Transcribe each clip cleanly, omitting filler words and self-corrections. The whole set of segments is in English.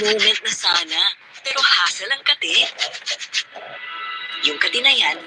Moment na sana, pero hassle ang kati. Yung kati na yan,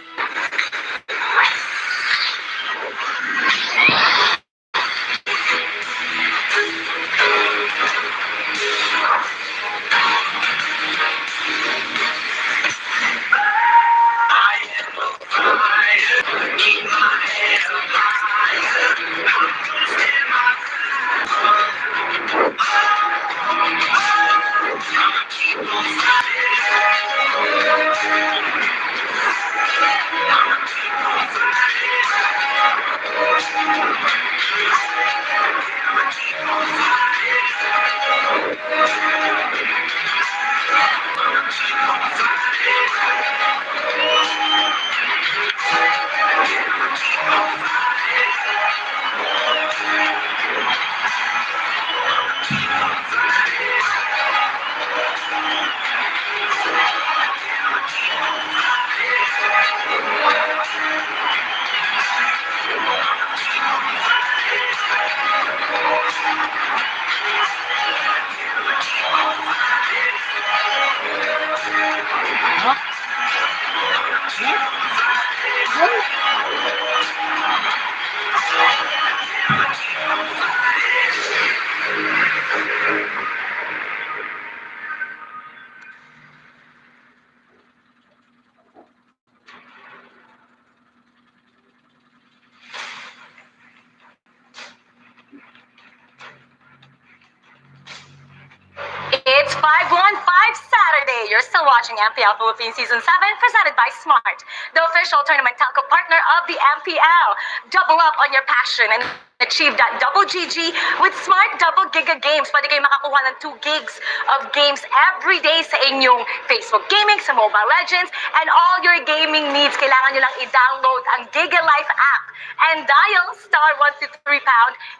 It's 515 Saturday. You're still watching MPL Philippines Season 7, presented by Smart, the official tournament telco partner of the MPL. Double up on your passion and achieve that double GG with Smart Double Giga Games. Pwede kayo makakuha ng 2 gigs of games every day sa inyong Facebook Gaming, sa Mobile Legends, and all your gaming needs. Kailangan nyo lang i-download ang Giga Life app and dial *123#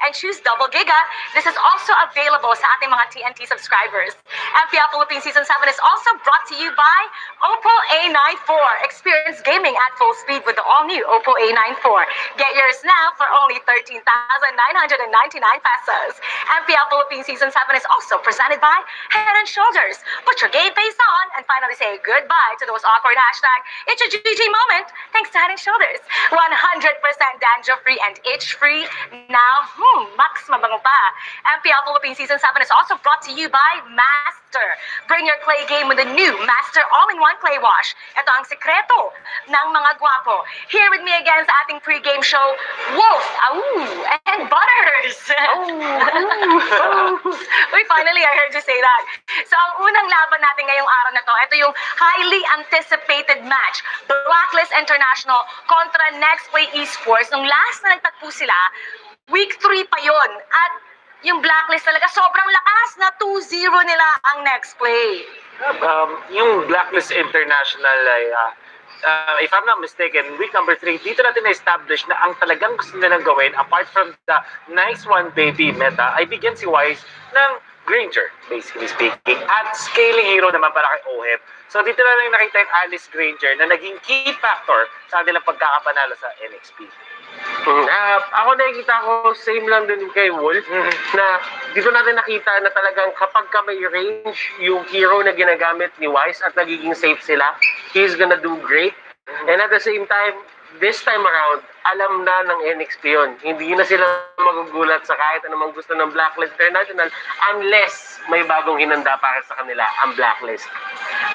and choose Double Giga. This is also available sa ating mga TNT subscribers. MPL Philippines Season 7 is also brought to you by Oppo A94. Experience gaming at full speed with the all-new Oppo A94. Get yours now for only 13,999 pesos. MPL Philippines Season 7 is also presented by Head & Shoulders. Put your game face on and finally say goodbye to those awkward hashtag It's a GG moment thanks to Head & Shoulders. 100% dandruff-free and itch-free. Now, max mabango pa. MPL Philippines Season 7 is also brought to you by Master. Bring your clay game with the new Master All-in-One Clay Wash. Ito ang sekreto ng mga gwapo. Here with me again sa ating pre-game show, Wolf, and Butters. Uy, finally, I heard you say that. So, ang unang laban natin ngayong araw na to, ito yung highly anticipated match. Blacklist International kontra Next Play Esports. Nung last na nagtagpo sila, week 3 pa yon. At yung Blacklist talaga, sobrang lakas na 2-0 nila ang Next Play. Yung Blacklist International ay, if I'm not mistaken, week number 3, dito natin na-establish na ang talagang gusto nilang gawin, apart from the nice one baby meta, ay bigyan si Wise ng Granger, basically speaking, at scaling hero naman para kay OHIP. So dito na lang nakita yung Alice Granger na naging key factor sa kanilang pagkakapanalo sa NXP. Ako nakikita ko, same lang din kay Wolf, na dito natin nakita na talagang kapag ka may range yung hero na ginagamit ni Wise at nagiging safe sila, he's gonna do great. And at the same time, this time around, alam na ng NXP yun. Hindi na sila magugulat sa kahit anumang gusto ng Blacklist International unless may bagong hinanda para sa kanila, ang Blacklist.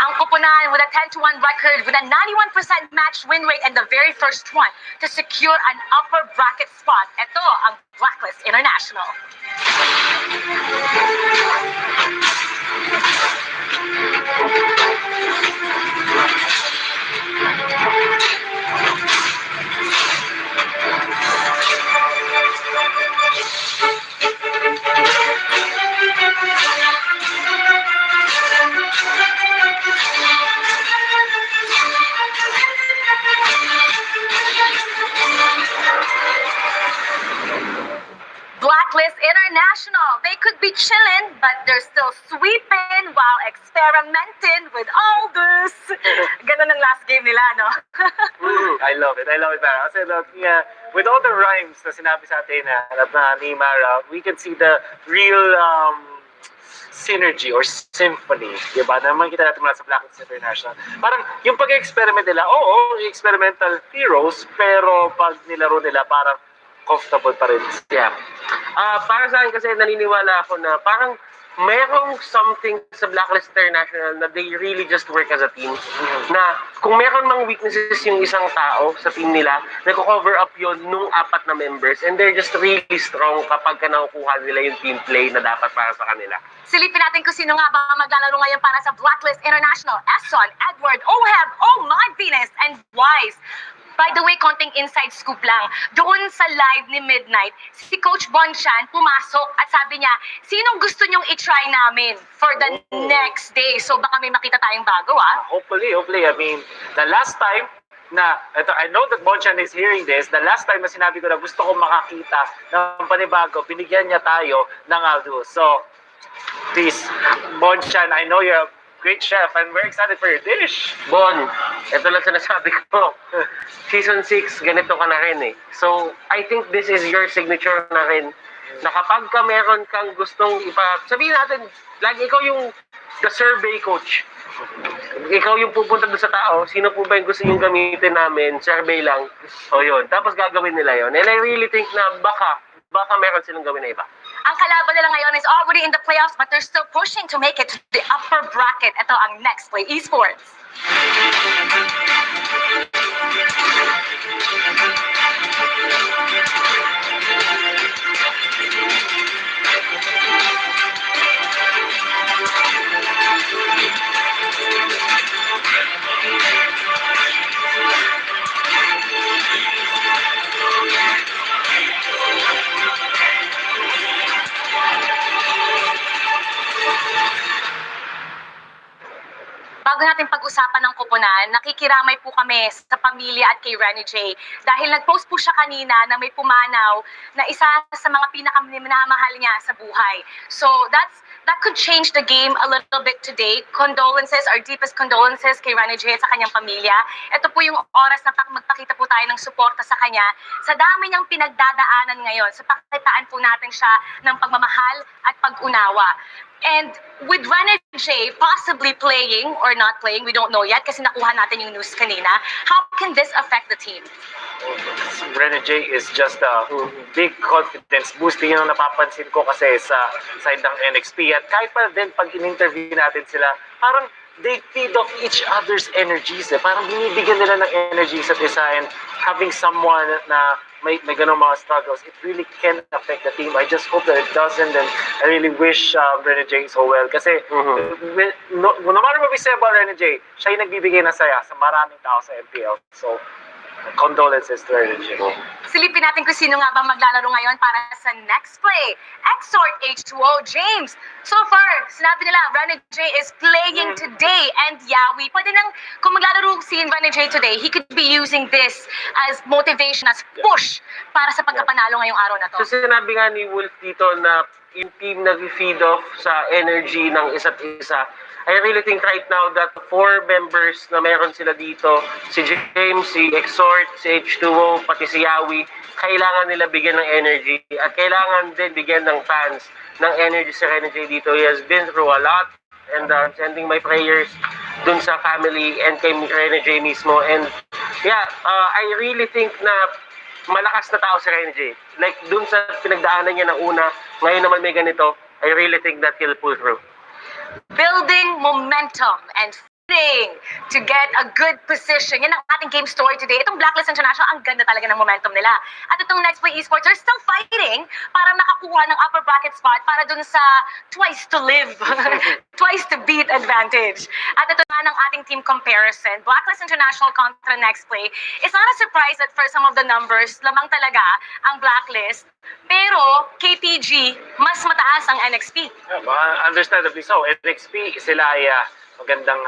Ang kupunan with a 10-1 record with a 91% match win rate and the very first one to secure an upper bracket spot. Ito ang Blacklist International. Blacklist International. They could be chilling, but they're still sweeping while experimenting with all this. Ganun ang last game nila, no? I love it. Kasi with all the rhymes na sinabi sa atin ni Mara, we can see the real synergy or symphony, di ba? Na makikita natin mula sa Blacklist International. Parang yung pag-experiment nila, oo, experimental heroes, pero pag nilaro nila, parang comfortable pa rin. Yeah. Para sa akin kasi naniniwala ako na parang merong something sa Blacklist International na they really just work as a team. Na kung meron mang weaknesses yung isang tao sa team nila, nako-cover up yon nung 4 na members, and they're just really strong kapag nakukuha nila yung team play na dapat para sa kanila. Silipin natin kung sino nga ba ang maglalaro ngayon para sa Blacklist International. Esson, Edward, Oheb, Oh My Venus, and Wise. By the way, konting inside scoop lang. Doon sa live ni Midnight, si Coach Bonchan pumasok at sabi niya, sinong gusto niyong i-try namin for the next day? So baka may makita tayong bago, ah? Hopefully. I mean, the last time na, ito, I know that Bonchan is hearing this, the last time na sinabi ko na gusto ko makakita ng panibago, binigyan niya tayo ng Aldo. So, please, Bonchan, I know you're a great chef and we're excited for your dish. Bon, ito lang sinasabi ko. Season 6, ganito ka na rin eh. So, I think this is your signature na rin. Na kapag ka meron kang gustong sabihin natin, lagi ikaw yung the survey coach. Ikaw yung pupunta doon sa tao, sino po ba yung gusto yung gamitin namin, survey lang. O yun, tapos gagawin nila yun. And I really think na baka meron silang gawin na iba. Ang kalaban nila ngayon is already in the playoffs but they're still pushing to make it to the upper bracket. Ito ang Next Play Esports. Bago natin pag-usapan ng kupunan, nakikiramay po kami sa pamilya at kay Renny J. Dahil nag-post po siya kanina na may pumanaw na isa sa mga pinakaminamahal niya sa buhay. So that could change the game a little bit today. Condolences, our deepest condolences kay Renny J at sa kanyang pamilya. Ito po yung oras na magpakita po tayo ng suporta sa kanya. Sa dami niyang pinagdadaanan ngayon, sa pakitaan po natin siya ng pagmamahal at pag-unawa. And with Renny J possibly playing or not playing, we don't know yet kasi nakuha natin yung news kanina. How can this affect the team? Renny J is just a big confidence boosting yun ang napapansin ko kasi sa side ng NXP. At kahit pa din pag in-interview natin sila, parang they feed off each other's energies. Parang binibigyan nila ng energy sa isa, and having someone na may ganong mga struggles, it really can affect the team. I just hope that it doesn't, and I really wish Renny J so well. Kasi no matter what we say about Renny J, siya yung nagbibigay ng saya sa maraming tao sa MPL. So, condolences to Renny J. Silipin natin kung sino nga ba maglalaro ngayon para sa Next Play. Exhort H2O, James. So far, sinabi nila, Renny J is playing today. And Yawi, pwede nang, kung maglalaro si Renny J today, he could be using this as motivation, as push para sa pagkapanalo ngayong araw na to. So sinabi nga ni Wolf dito na yung team nag-feed off sa energy ng isa't isa. I really think right now that 4 members na meron sila dito, si James, si Exhort, si H2O, pati si Yawi, kailangan nila bigyan ng energy at kailangan din bigyan ng fans ng energy si Renny J dito. He has been through a lot, and sending my prayers dun sa family and kay Renny J mismo. And yeah, I really think na malakas na tao si Renny J. Like dun sa pinagdaanan niya na una, ngayon naman may ganito, I really think that he'll pull through. Building momentum and fighting to get a good position. Yan ang ating game story today. Itong Blacklist International, ang ganda talaga ng momentum nila. At itong Next Play Esports, they're still fighting para makakuha ng upper bracket spot para dun sa twice to live, twice to beat advantage. At ito nga ng ating team comparison. Blacklist International contra Next Play. It's not a surprise that for some of the numbers, lamang talaga ang Blacklist. Pero KPG, mas mataas ang NXP. Understandably so. NXP, sila ay magandang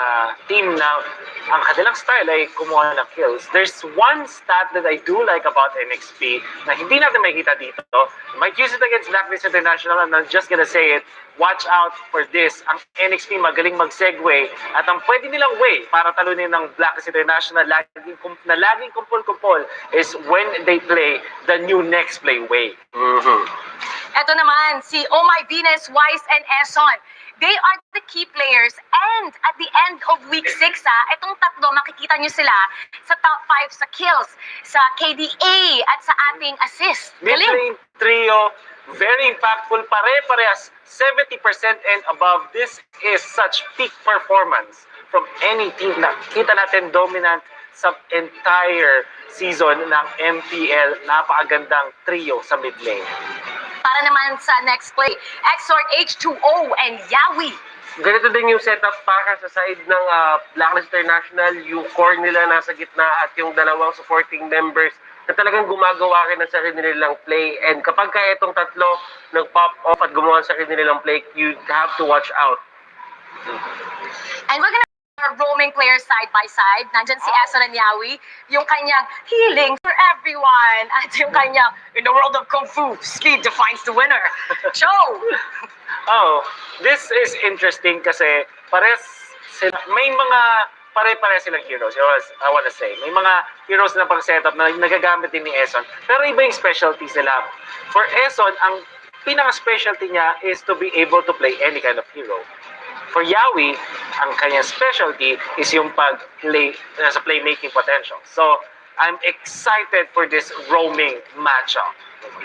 team na ang kanilang style ay kumuha ng kills. There's one stat that I do like about NXP na hindi natin makikita dito. You might use it against Blacklist International, and I'm just gonna say it. Watch out for this. Ang NXP magaling mag-segue at ang pwede nilang way para talunin ng Blacklist International na laging kumpol-kumpol is when they play the new Next Play way. Ito naman, si Oh My Venus, Wise, and Eson. They are the key players. And at the end of week 6, itong tatlo, makikita nyo sila sa top 5 sa kills, sa KDA, at sa ating assist. Mid-lane trio, very impactful, pare-parehas, 70% and above. This is such peak performance from any team na kita natin dominant sa entire season ng MPL. Napakagandang trio sa mid lane. Para naman sa next play, Exort H2O and Yawi. Ganito din yung setup para sa side ng Blacklist International, yung core nila nasa gitna at yung dalawang supporting members na talagang gumagawa rin ng sarili nilang play. And kapag kaya itong tatlo nag-pop off at gumawa ng sarili nilang play, you have to watch out. And we're gonna roaming players side by side. Nandyan si Eson and Yawi, yung kanyang healing for everyone, at yung kanyang in the world of Kung Fu, speed defines the winner. Show! Oh, this is interesting kasi may mga pare-pare silang heroes. I wanna say. May mga heroes na pag-setup na nagagamit din ni Eson. Pero iba yung specialties nila. For Eson, ang pinaka-specialty niya is to be able to play any kind of hero. For Yawi, ang kanyang specialty is yung pag-play sa playmaking potential. So, I'm excited for this roaming matchup.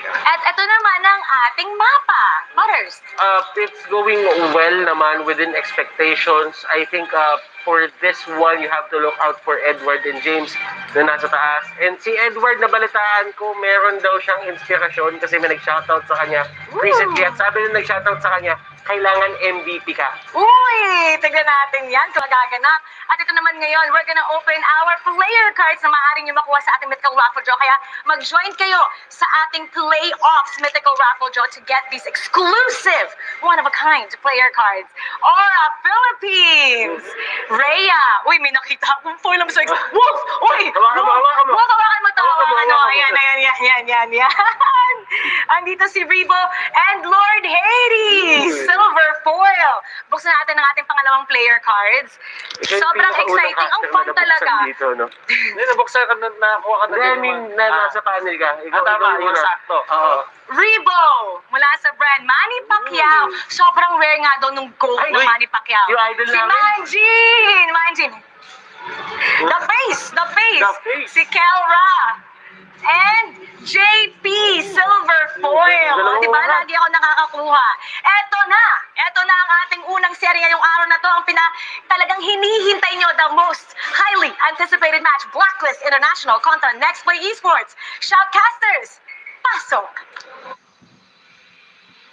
At ito naman ang ating mapa. Butters. It's going well naman within expectations. I think for this one, you have to look out for Edward and James na nasa taas. And si Edward, nabalitaan ko, meron daw siyang inspirasyon kasi may nag-shoutout sa kanya recently. At sabi nung nag-shoutout sa kanya, kailangan MVP ka. Uy! Tignan natin yan kung nagaganap. At ito naman ngayon, we're gonna open our player cards na maaaring nyo makuha sa ating Mythical Raffle Draw. Kaya mag-join kayo sa ating Playoffs Mythical Raffle Draw to get these exclusive, one-of-a-kind player cards. Aura Philippines! Rhea! Uy, may nakita akong foil ng sa Wolf! Uy! Hawakan mo, hawakan mo. Hawakan mo to! Hawakan mo! Hawakan mo. Ayan. Andito si Rebo and Lord Hades! Silver foil! Buksan natin ang ating pangalawang player cards. Sobrang exciting. Ang fun talaga. Dito, no? Hindi, nabuksan ka na, nakuha ka na I din mean, naman. nasa panel ka. Tama, yung sakto. Oo. Rebo! Mula sa brand Manny Pacquiao. Sobrang rare nga daw nung gold Ay, ng uy, Manny Pacquiao. yung idol Si namin. Manjin! The face! The face. Si Kelra! And JP Silver Foil. Dalawang Di ba? wala. Lagi ako nakakakuha. Eto na ang ating unang serye ngayong araw na to. Ang talagang hinihintay nyo, the most highly anticipated match. Blacklist International kontra Next Play Esports. Shoutcasters, pasok!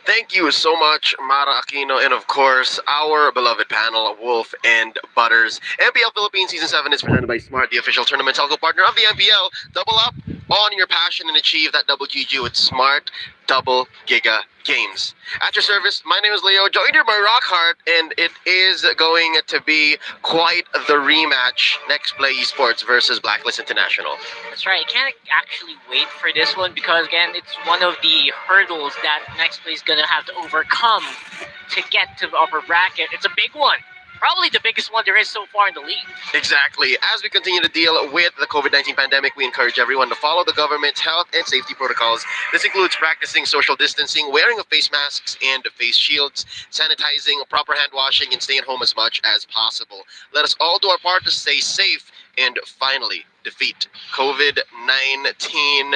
Thank you so much, Mara Aquino, and of course, our beloved panel, Wolf and Butters. MPL Philippines Season 7 is presented by Smart, the official tournament telco partner of the MPL. Double up on your passion and achieve that double GG with Smart Double Giga Games. At your service, my name is Leo, joined here by Rockhart, and it is going to be quite the rematch. Next Play Esports versus Blacklist International. That's right. I can't actually wait for this one because, again, it's one of the hurdles that Next Play is going to have to overcome to get to the upper bracket. It's a big one. Probably the biggest one there is so far in the league. Exactly. As we continue to deal with the COVID-19 pandemic, we encourage everyone to follow the government's health and safety protocols. This includes practicing social distancing, wearing of face masks and face shields, sanitizing, proper hand washing, and staying home as much as possible. Let us all do our part to stay safe and finally defeat COVID-19.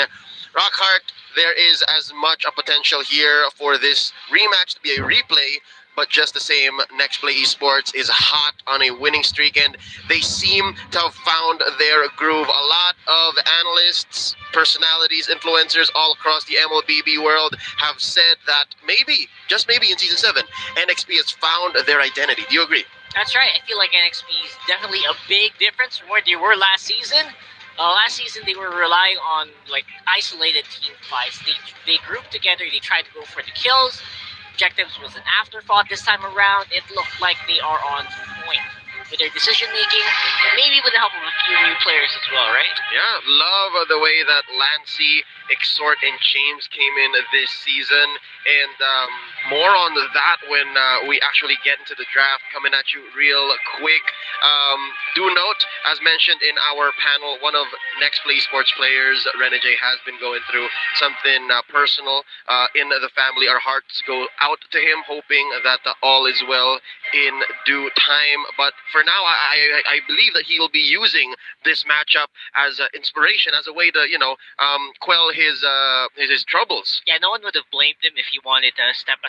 Rockhart, there is as much a potential here for this rematch to be a replay. But just the same, Next Play Esports is hot on a winning streak, and they seem to have found their groove. A lot of analysts, personalities, influencers all across the MLBB world have said that maybe, just maybe in Season 7, NXP has found their identity. Do you agree? That's right. I feel like NXP is definitely a big difference from where they were last season. Last season, they were relying on like isolated team fights. They grouped together. They tried to go for the kills. Objectives was an afterthought this time around. It looked like they are on point with their decision making, maybe with the help of a few new players as well, right? Yeah, love the way that Lancy Exhort and James came in this season, and more on that when we actually get into the draft. Coming at you real quick. Do note, as mentioned in our panel, one of Next Play Sports players, Rene J, has been going through something personal in the family. Our hearts go out to him, hoping that all is well in due time. But for now, I believe that he will be using this matchup as inspiration, as a way to quell his troubles. Yeah, no one would have blamed him if he wanted to step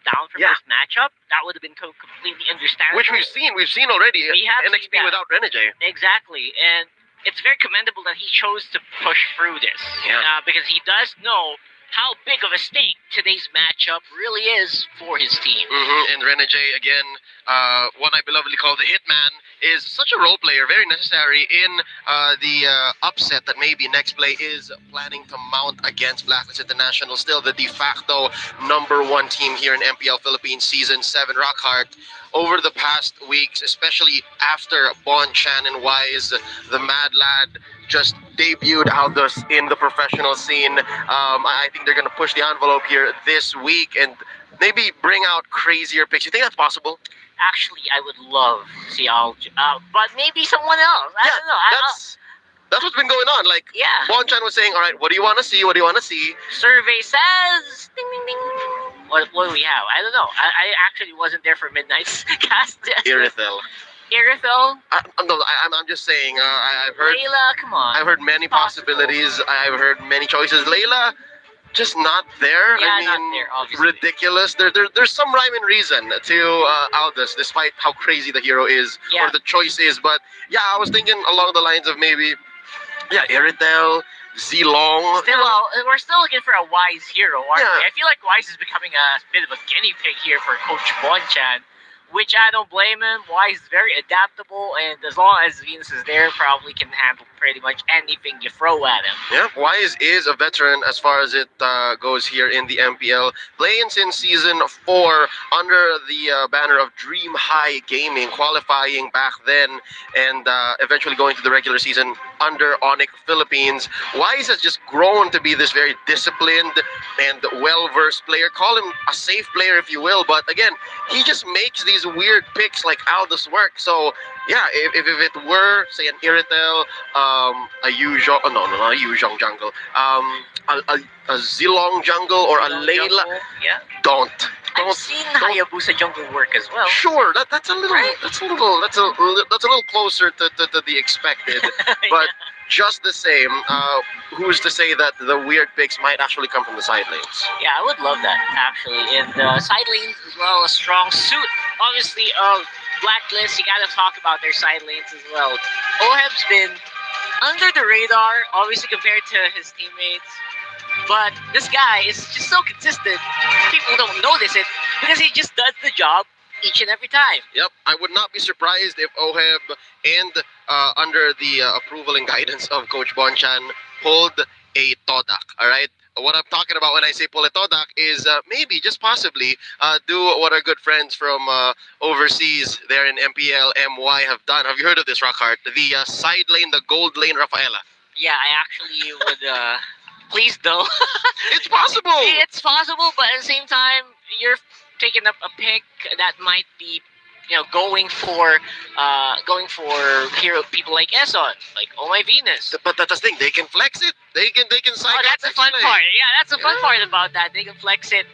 down from Yeah. this matchup. That would have been completely understandable. Which we've seen already. We have NXP seen that. without Rene J. Exactly, and it's very commendable that he chose to push through this. Yeah. Because he does know how big of a stake today's matchup really is for his team. And Rene J, again, what I belovedly call the Hitman, is such a role player, very necessary in the upset that maybe Next Play is planning to mount against Blacklist International. Still the de facto #1 team here in MPL Philippines Season 7. Rockhart, over the past weeks, especially after Bon Chan and Wise, the Mad Lad just debuted out in the professional scene. I think they're going to push the envelope here this week and maybe bring out crazier picks. You think that's possible? Actually, I would love to see but maybe someone else. I don't know. That's what's been going on. Like, Yeah. Bon Chan was saying, all right, what do you want to see? What do you want to see? Survey says, ding, ding, ding. What do we have? I don't know. I actually wasn't there for Midnight's cast. Irithel. Irithel, I'm just saying, I've heard Layla, come on. I've heard many Possible. possibilities. I've heard many choices. Layla, just not there. Yeah, I mean, not there, obviously. ridiculous. There's some rhyme and reason to Aldous, despite how crazy the hero is Yeah. or the choice is. But yeah, I was thinking along the lines of maybe, Irithel, Zilong. We're still looking for a Wise hero, aren't Yeah. we? I feel like Wise is becoming a bit of a guinea pig here for Coach Bonchan, which I don't blame him. Wise is very adaptable, and as long as Venus is there, probably can handle pretty much anything you throw at him. Yeah, Wise is a veteran as far as it goes here in the MPL. Playing since Season 4 under the banner of Dream High Gaming, qualifying back then, and eventually going to the regular season under Onyx Philippines. Wise has just grown to be this very disciplined and well-versed player. Call him a safe player if you will, but again, he just makes these weird picks like Aldous work. So yeah, if it were, say, an Irithel, a Yuzhong, not a Yuzhong jungle, a Zilong jungle or a Layla, Jungle, yeah. don't. I've seen Hayabusa jungle work as well. Sure, that's a little, Right? that's a little closer to the expected, but just the same, who's to say that the weird picks might actually come from the side lanes? Yeah, I would love that, actually. And side lanes as well, a strong suit, obviously, of Blacklist. You gotta talk about their side lanes as well. Oheb's been under the radar, obviously, compared to his teammates. But this guy is just so consistent. People don't notice it because he just does the job each and every time. Yep, I would not be surprised if Oheb and under the approval and guidance of Coach Bonchan pulled a Todak, all right? What I'm talking about when I say pull a Todak is maybe, just possibly, do what our good friends from overseas there in MPL MY have done. Have you heard of this, Rockhart? The side lane, the gold lane Rafaela. Yeah, I actually would, please don't. It's possible! It's possible, but at the same time, you're taking up a pick that might be, going for hero people like Eson, like Oh My Venus. But that's the thing, they can flex it. They can cycle. Oh, that's the fun part. Yeah, that's the fun part about that. They can flex it.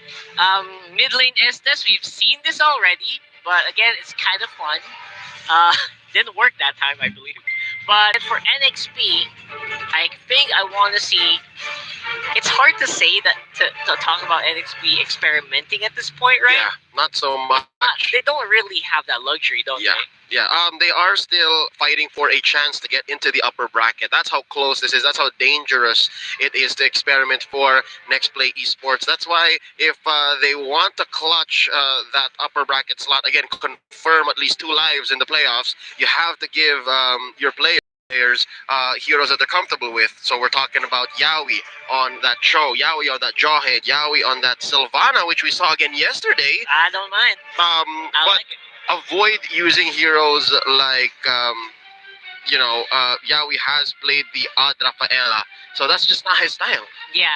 Mid lane Estes, we've seen this already, but again, it's kind of fun. Didn't work that time, I believe. But for NXP, I think I want to see. It's hard to say that to talk about NXP experimenting at this point, right? Yeah, not so much. They don't really have that luxury, don't Yeah. they? Yeah, they are still fighting for a chance to get into the upper bracket. That's how close this is. That's how dangerous it is to experiment for Next Play Esports. That's why if they want to clutch that upper bracket slot, again, confirm at least 2 lives in the playoffs, you have to give your players heroes that they're comfortable with. So we're talking about Yaoi on that Cho, Yaoi on that Jawhead, Yaoi on that Sylvana, which we saw again yesterday. I don't mind. I But like it. avoid using heroes like Yawi has played the odd Rafaela, so that's just not his style. Yeah,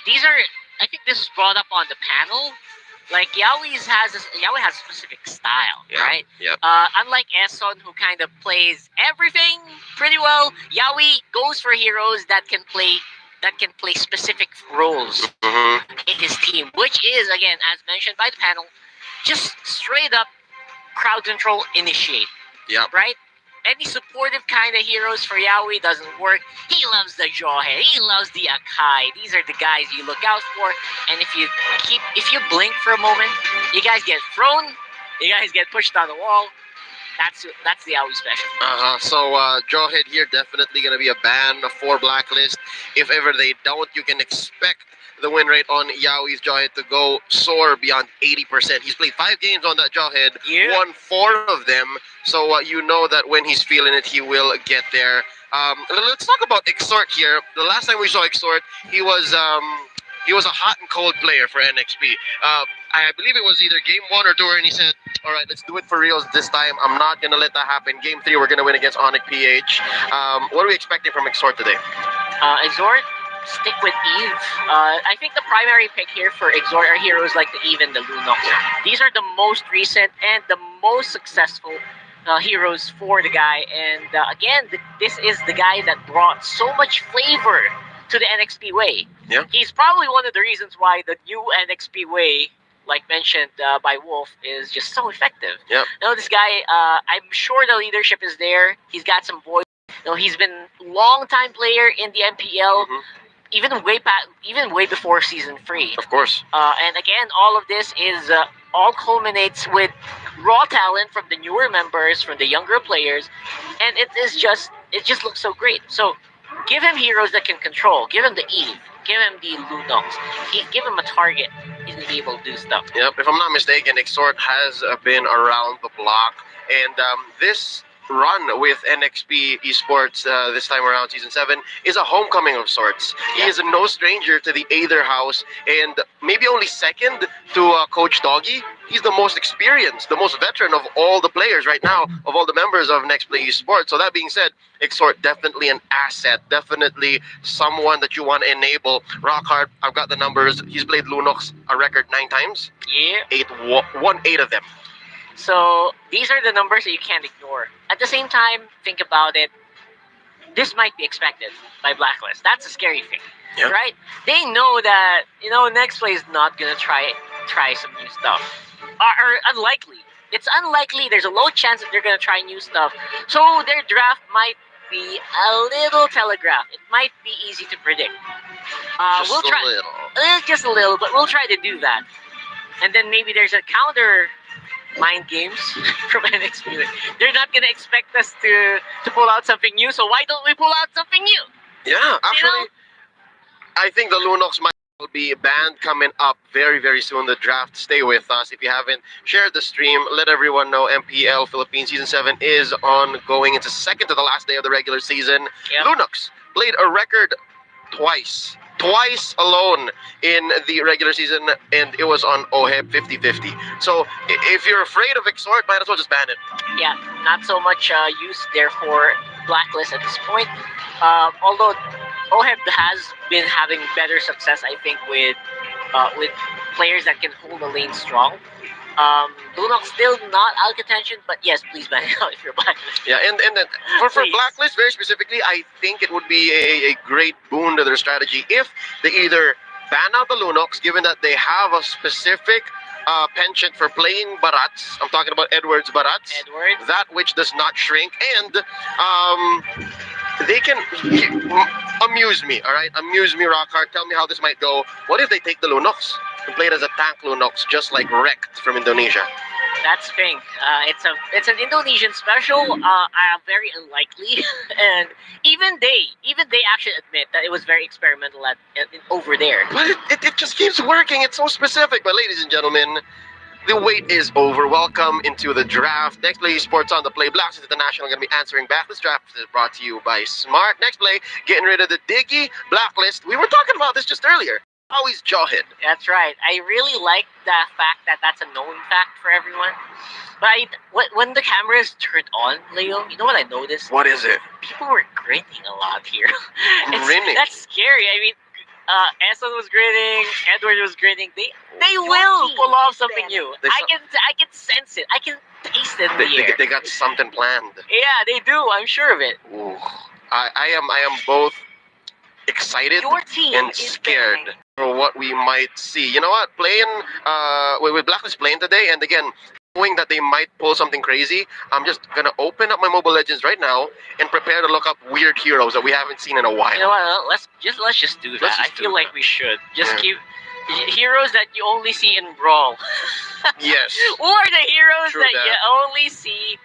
these are. I think this is brought up on the panel. Like Yawi has a specific style, Yeah, right? yeah. Unlike Eson, who kind of plays everything pretty well, Yawi goes for heroes that can play specific roles Hmm. in his team, which is again, as mentioned by the panel, just straight up crowd control initiate. Yeah. Right? Any supportive kind of heroes for Yaoi doesn't work. He loves the Jawhead. He loves the Akai. These are the guys you look out for. And if you blink for a moment, you guys get thrown. You guys get pushed on the wall. That's the Yaoi special. So Jawhead here definitely gonna be a ban for blacklist. If ever they don't, you can expect the win rate on Yaoi's Jawhead to go soar beyond 80%. He's played 5 games on that Jawhead, Yeah. won 4 of them. So you know that when he's feeling it, he will get there. Let's talk about Exort here. The last time we saw Exort, he was a hot and cold player for NXP. I believe it was either game 1 or 2, and he said, "All right, let's do it for reals this time. I'm not gonna let that happen. Game 3, we're gonna win against Onyx PH." What are we expecting from Exort today? Exort, stick with Eve. I think the primary pick here for Exort are heroes like the Eve and the Lunox. These are the most recent and the most successful heroes for the guy. And again, this is the guy that brought so much flavor to the NXP way. Yeah. He's probably one of the reasons why the new NXP way, like mentioned by Wolf, is just so effective. Yep. This guy, I'm sure the leadership is there. He's got some voice. He's been long time player in the MPL, Mhm. even way before season 3. Of course. And again, all of this is all culminates with raw talent from the newer members, from the younger players, and it just looks so great. So give him heroes that can control. Give him the Eve. Give him the Lunox. Give him a target. He's gonna be able to do stuff. Yep, if I'm not mistaken, Exort has been around the block, and this run with NXP Esports this time around Season 7 is a homecoming of sorts. He Yeah. is no stranger to the Aether House, and maybe only second to Coach Doggy. He's the most experienced, the most veteran of all the players right now, of all the members of Next Play Esports. So that being said, Exort definitely an asset, definitely someone that you want to enable. Rockhard, I've got the numbers. He's played Lunox a record 9 times. Yeah. Won 8 of them. So these are the numbers that you can't ignore. At the same time, think about it. This might be expected by Blacklist. That's a scary thing, Yeah. right? They know that Next Play is not gonna try some new stuff, or unlikely. It's unlikely. There's a low chance that they're gonna try new stuff. So their draft might be a little telegraphed. It might be easy to predict. Just We'll try a little. just a little, but we'll try to do that. And then maybe there's a counter mind games from NXP. They're not gonna expect us to pull out something new, so why don't we pull out something new? Yeah, actually, know? I think the Lunox might be banned coming up very, very soon. The draft. Stay with us. If you haven't shared the stream, let everyone know MPL Philippines Season 7 is ongoing. It's the second to the last day of the regular season. Yep. Lunox played a record twice alone in the regular season, and it was on OHEB 50-50. So if you're afraid of Exort, might as well just ban it. Yeah, not so much use there for Blacklist at this point. Although OHEB has been having better success, I think, with players that can hold the lane strong. Lunox still not out of contention, but yes, please ban it out if you're Blacklist. Yeah, and then for Please. Blacklist very specifically, I think it would be a great boon to their strategy if they either ban out the Lunox, given that they have a specific penchant for playing Barats. I'm talking about Edwards Barats. Edward. That which does not shrink, and they can amuse me, all right? Amuse me, Rockhard. Tell me how this might go. What if they take the Lunox and play it as a tank Lunox, just like Wrecked from Indonesia? That's the thing. It's an Indonesian special. Very unlikely, and even they actually admit that it was very experimental over there. But it just keeps working. It's so specific. But ladies and gentlemen, the wait is over. Welcome into the draft. Next Play Sports on the Play. Blacklist International going to be answering back. This draft is brought to you by Smart. Next Play, getting rid of the Diggy Blacklist. We were talking about this just earlier. Always Jawhead. That's right. I really like the fact that that's a known fact for everyone. But when the cameras turned on, Leo, you know what I noticed? What is it? People were grinning a lot here. Grinning? That's scary. I mean, Eson was grinning, Edward was grinning. They Your will team pull off is something better. new. They I can sense it. I can taste it in the air. They got something planned. Yeah, they do. I'm sure of it. Ooh. I am both excited Your team and is scared better. for what we might see. You know what? Playing with Blacklist playing today, and again, knowing that they might pull something crazy, I'm just gonna open up my Mobile Legends right now and prepare to look up weird heroes that we haven't seen in a while. You know what? Let's just do that. Let's I just feel do like that. we should just Yeah. keep heroes that you only see in Brawl, Yes. or the heroes True that that. you only see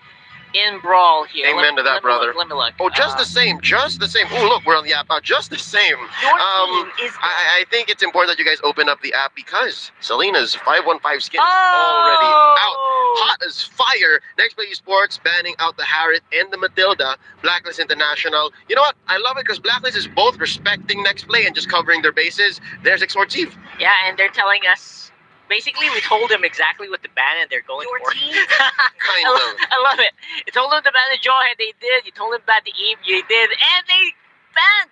in Brawl here. Amen to that, let me brother. Look, let me look. Oh, just the same. Just the same. Oh, look, we're on the app. Just the same. Your Um, team is better. I think it's important that you guys open up the app because Selena's 515 skin is Oh! already out. Hot as fire. Next Play Esports banning out the Harriet and the Matilda. Blacklist International. You know what? I love it because Blacklist is both respecting Next Play and just covering their bases. There's Exort's Eve. Yeah, and they're telling us. Basically, we told them exactly what the ban and they're going Your for. team Kind of. I love it. You told them to ban the Jawhead, they did. You told them about the Eve, you did. And they banned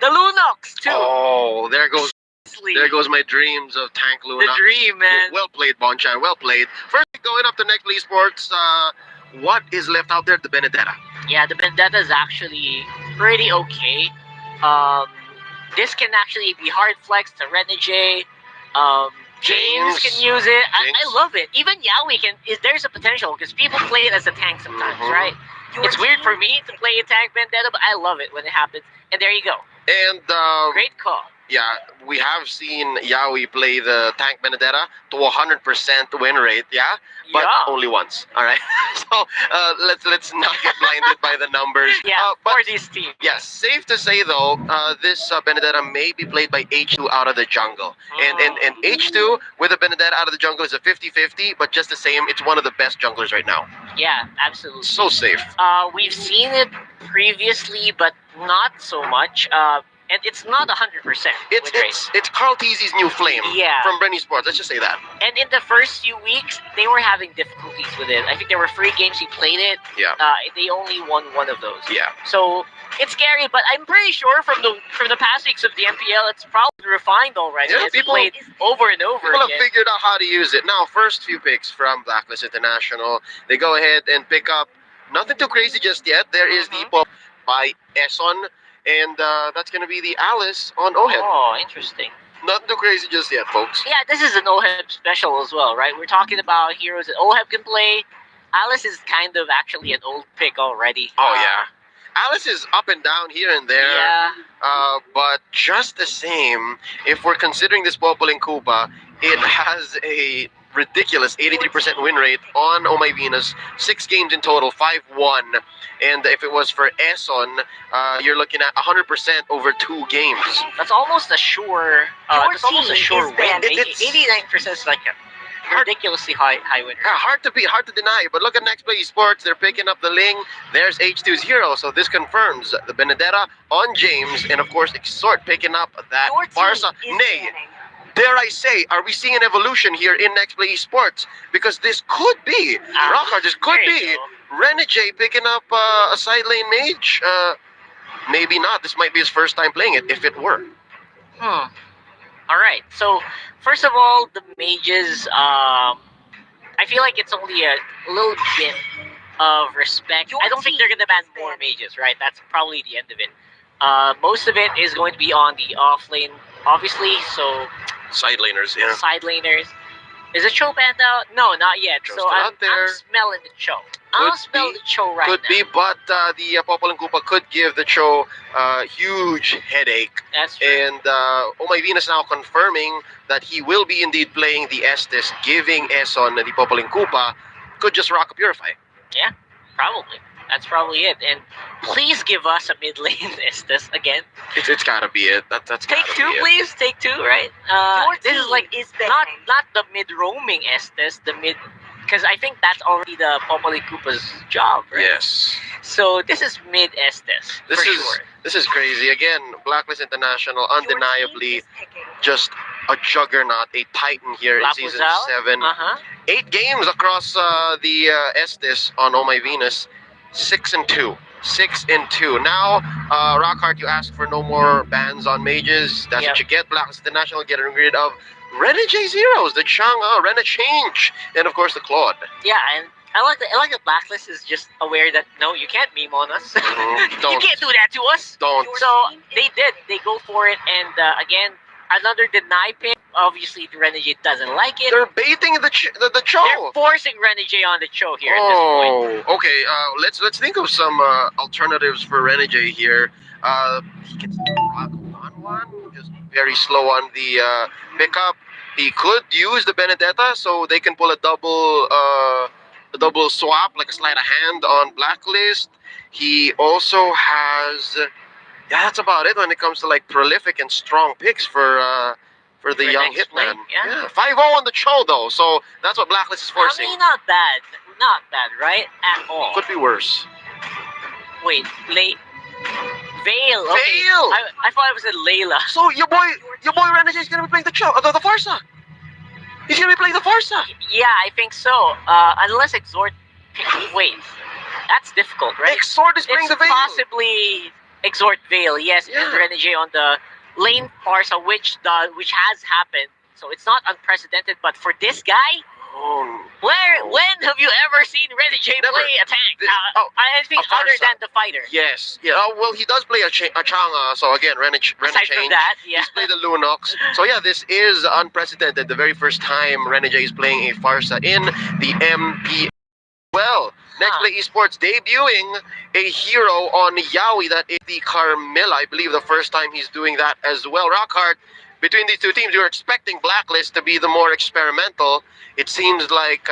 the Lunox, too. Oh, there goes Seriously. my dreams of Tank Luna. The dream, man. Well played, Bonchan. Well played. First, going up to Next Play Esports, what is left out there? The Benedetta. Yeah, the Vendetta is actually pretty okay. This can actually be hard flex to Renegade. James can use it. I Jinx. love it. Even Yaoi can. There's a potential because people play it as a tank sometimes, Mhm. right? Your It's weird for team me to play a tank Vendetta, but I love it when it happens. And there you go. And Great call. yeah, we have seen Yaoi play the Tank Benedetta to 100% win rate, yeah? But Yeah. only once, all right? So let's not get blinded by the numbers. Yeah, but for this team. yes, safe to say though, this Benedetta may be played by H2 out of the jungle. And H2 with a Benedetta out of the jungle is a 50-50, but just the same, it's one of the best junglers right now. Yeah, absolutely. So safe. We've seen it previously, but not so much. And it's not 100% win rate. It's Carl Teasy's new flame Yeah. from Brenny Sports. Let's just say that. And in the first few weeks, they were having difficulties with it. I think there were 3 games he played it. Yeah. They only won one of those. Yeah. So it's scary, but I'm pretty sure from the past weeks of the MPL, it's probably refined already. Yeah, It's people- played over and over People have again. figured out how to use it. Now, first few picks from Blacklist International. They go ahead and pick up nothing too crazy just yet. There is the pop by Eson, and that's going to be the Alice on Oheb. Oh, interesting. Nothing too crazy just yet, folks. Yeah, this is an OHEB special as well, right? We're talking about heroes that OHEB can play. Alice is kind of actually an old pick already. Oh, yeah. Alice is up and down here and there. Yeah. But just the same, if we're considering this Popoling Koopa, it has a ridiculous 83% win rate on Oh My Venus. 6 games in total, 5-1. And if it was for Eson, you're looking at 100% over 2 games. That's almost a sure. Your That's almost a team sure is win. better. 89% is like a ridiculously high win rate. Yeah, hard to deny. But look at Next Play Esports. They're picking up the Ling. There's H2's hero. So this confirms the Benedetta on James. And of course, Exort picking up that Your team Barca. is Nay, winning. dare I say, are we seeing an evolution here in Next Play Esports? Because this could be, Rockard, this could There you be go. Renegade picking up a side lane mage. Maybe not. This might be his first time playing it, if it were. All right. So first of all, the mages. I feel like it's only a little bit of respect. Your I don't think they're team gonna ban is more better. mages, right? That's probably the end of it. Most of it is going to be on the off lane, obviously. So Side laners, yeah. side laners. Is the Cho banned out? No, not yet. Cho's So still I'm out there. smelling the Cho. I'll Could smell be. the Cho right Could now. be, but the Popoling Koopa could give the Cho huge headache. That's true. And Oh My Venus now confirming that he will be indeed playing the Estes, giving Eson the Popoling Koopa. Could just rock a Purify. Probably. That's probably it. And please give us a mid lane Estes again. It's gotta be it. That's Take gotta 2, be it. please. Take 2, right? Your This is team like is not better. the mid roaming Estes, the mid, because I think that's already the Popoling Koopa's job, right? Yes. So this is mid Estes for sure. This is crazy. Again, Blacklist International, undeniably just a juggernaut, a titan here in season Lapuzal? 7. 8 games across the Estes on Oh My Venus, 6-2. 6-2. Now, Rockhart, you asked for no more bans on mages. That's what you get. Blacklist International getting rid of Renegade Zeros, the Chang'e, Rena Change, and of course the Claude. Yeah, and I like the blacklist is just aware that no, you can't meme on us. You Don't. can't do that to us. Don't. So they did. They go for it, and again, another deny pick. Obviously, the Renegade doesn't like it. They're baiting the Cho. They're forcing Renegade on the Cho here at this point. Oh, okay. Let's think of some alternatives for Renegade here. He can rock on one, just very slow on the pickup. He could use the Benedetta so they can pull a double swap, like a sleight of hand on Blacklist. He also has, yeah, that's about it when it comes to like prolific and strong picks for the young next play, hitman. yeah. 5-0 on the Cho though, so that's what Blacklist is forcing. I mean, not bad, right at all. Could be worse. Wait, Vale. Okay. Vale! I thought it was a Layla. So your boy Renegade is gonna be playing the Cho, the Farsa. He's gonna be playing the Farsa. Yeah, I think so. Unless Exhort. Wait, that's difficult, right? Exhort is playing It's the Vale. possibly Exhort Vale, yes, Yeah. and Renegade on the lane Farsa, which has happened. So it's not unprecedented, but for this guy, Oh, when have you ever seen Renegade Never. play a tank? I think a other Farsa. than the fighter. yes. Yeah. Oh, well, he does play a Chang'e, so again, Renegade Aside from change. that, yeah. He's played the Lunox. So yeah, this is unprecedented. The very first time Renegade is playing a Farsa in the MPL. Well, Next Play Esports debuting a hero on Yaoi, that is the Carmilla. I believe the first time he's doing that as well. Rockhart, between these two teams, you're expecting Blacklist to be the more experimental. It seems like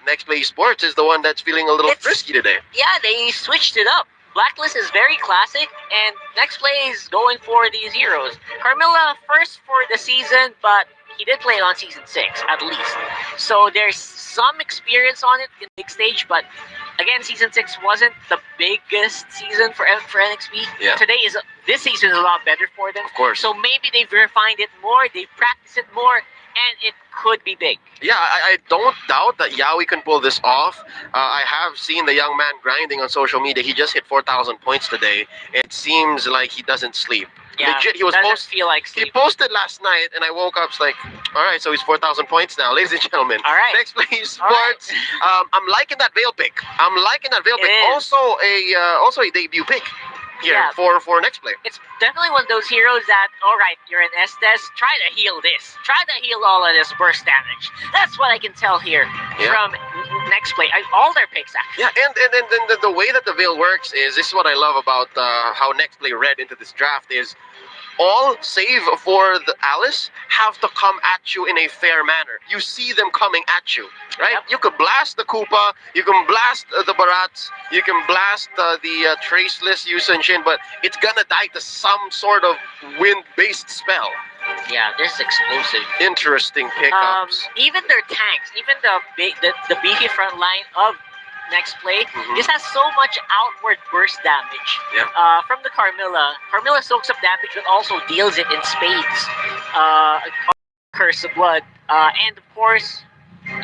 Next Play Esports is the one that's feeling a little frisky today. Yeah, they switched it up. Blacklist is very classic, and Next Play is going for these heroes. Carmilla first for the season, but he did play it on season 6 at least. So there's some experience on it in the big stage, but again, season 6 wasn't the biggest season for NXP. Yeah. This season is a lot better for them. Of course. So maybe they've refined it more, they've practiced it more, and it could be big. Yeah, I don't doubt that Yaoi can pull this off. I have seen the young man grinding on social media. He just hit 4,000 points today. It seems like he doesn't sleep. Yeah, Legit, he was doesn't feel like He sleep. posted last night, and I woke up like, all right, so he's 4,000 points now, ladies and gentlemen. All right. Next Play Sports. I'm liking that Veil pick. It is. Also a debut pick here Yeah. for Next Play. It's definitely one of those heroes that, alright, you're an Estes, try to heal this. Try to heal all of this burst damage. That's what I can tell here from Next Play. All their picks, actually. Yeah, and the way that the Veil works is, this is what I love about how Next Play read into this draft is, all save for the Alice have to come at you in a fair manner. You see them coming at you, right? Yep. You could blast the Koopa, you can blast the Barats, you can blast the Traceless Yusun Shin, but it's gonna die to some sort of wind-based spell. Yeah, this is explosive. Interesting pickups. Even their tanks, even the beefy front line of Next Play, this has so much outward burst damage. Yeah. From the Carmilla. Carmilla soaks up damage but also deals it in spades. Curse of Blood. And of course,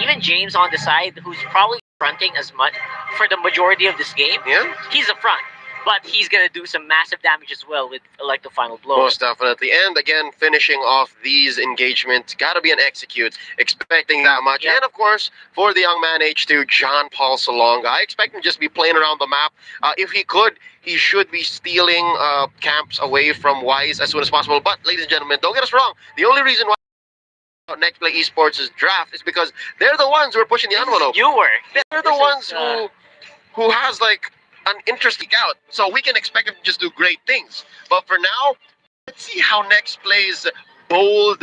even James on the side, who's probably fronting as much for the majority of this game. Yeah. He's a front. But he's gonna do some massive damage as well with like the final blow. Most definitely. And again, finishing off these engagements, gotta be an execute. Expecting that much. Yeah. And of course, for the young man H2, John Paul Salonga, I expect him to just be playing around the map. If he could, he should be stealing camps away from Wise as soon as possible. But ladies and gentlemen, don't get us wrong. The only reason why Next Play Esports' draft is because they're the ones who are pushing the envelope. They're the ones who has like an interesting out, so we can expect them to just do great things. But for now, let's see how Next Play's bold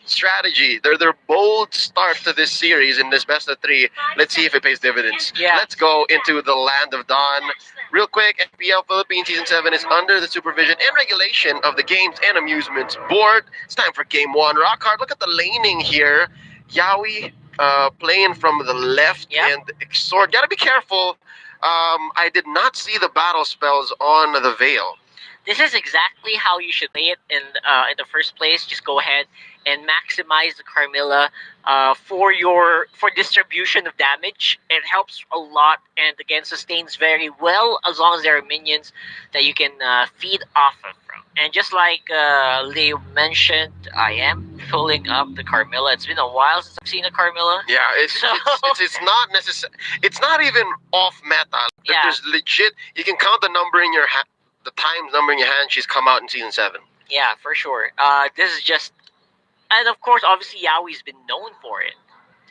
strategy, their bold start to this series in this best of 3. Let's see if it pays dividends. Yeah. Let's go into the Land of Dawn. Real quick, MPL Philippines Season 7 is under the supervision and regulation of the Games and Amusements Board. It's time for Game 1. Rockhart, look at the laning here. Yaoi playing from the left, Yep. and Exort. Gotta be careful. I did not see the battle spells on the Veil. This is exactly how you should play it in the first place. Just go ahead and maximize the Carmilla for distribution of damage. It helps a lot, and again sustains very well as long as there are minions that you can feed off of from. And just like Leo mentioned, I am pulling up the Carmilla. It's been a while since I've seen a Carmilla. Yeah, it's not necessary. It's not even off meta. Yeah. There's legit. You can count the number in your the times number in your hand. She's come out in season 7. Yeah, for sure. This is just, and of course, obviously, Yowie's been known for it.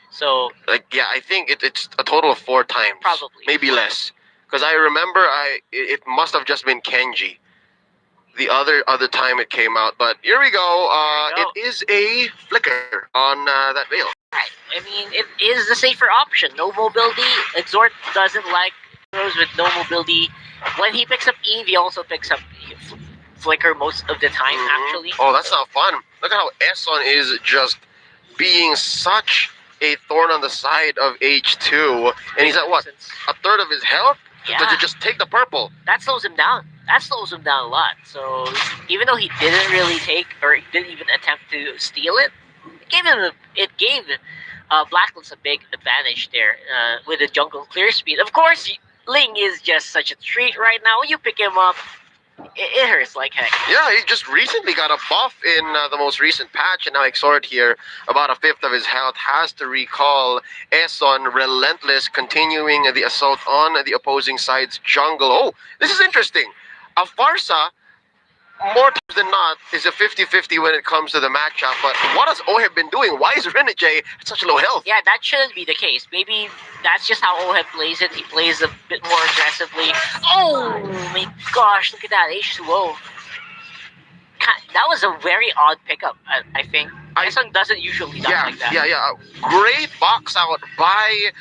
So Like, yeah, I think it's a total of 4 times. Probably. Maybe less. Because I remember it must have just been Kenji. The other time it came out. But here we go. There you go. It is a flicker on that Veil. right, I mean, it is the safer option. No mobility. Exort doesn't like heroes with no mobility. When he picks up Eve, he also picks up Flicker most of the time. Mhm. Actually, Oh, that's not fun. Look at how Esson is just being such a thorn on the side of H2. And he's at what? Since- A third of his health? Yeah. Does it just take the purple? that slows him down. That slows him down a lot. So even though he didn't really take, or he didn't even attempt to steal it, it gave Blacklist a big advantage there with the jungle clear speed. Of course, Ling is just such a treat right now. When you pick him up, it hurts like heck. Yeah, he just recently got a buff in the most recent patch, and now Exort here, about a fifth of his health, has to recall Esson, relentless, continuing the assault on the opposing side's jungle. Oh, this is interesting. A Farsa, more times than not, is a 50-50 when it comes to the matchup, but what has Oheb been doing? Why is Renegade at such low health? Yeah, that shouldn't be the case. Maybe that's just how Oheb plays it. He plays a bit more aggressively. Oh my gosh, look at that, H2O. That was a very odd pickup, I think. Tyson doesn't usually die like that. Yeah. Great box out by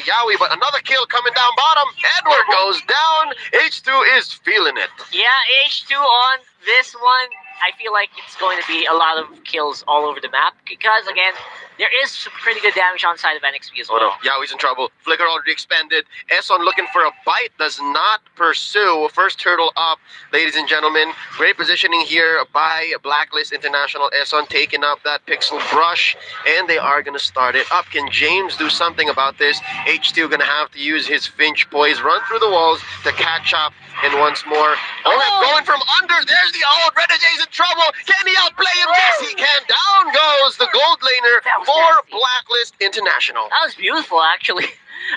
Yowie, but another kill coming down bottom. Edward goes down. H2 is feeling it. Yeah, H2 on this one. I feel like it's going to be a lot of kills all over the map because, again, there is some pretty good damage on side of NXP as well. Oh no, Yowie's in trouble. Flicker already expended. Esson looking for a bite, does not pursue. First turtle up, ladies and gentlemen. Great positioning here by Blacklist International. Esson taking up that pixel brush, and they are going to start it up. Can James do something about this? H2 going to have to use his Finch poise, run through the walls to catch up. And once more, going from under. There's the old Renegade's in trouble. Can he outplay him? Yes, he can. Down goes the gold laner That was for nasty. Blacklist International. That was beautiful, actually.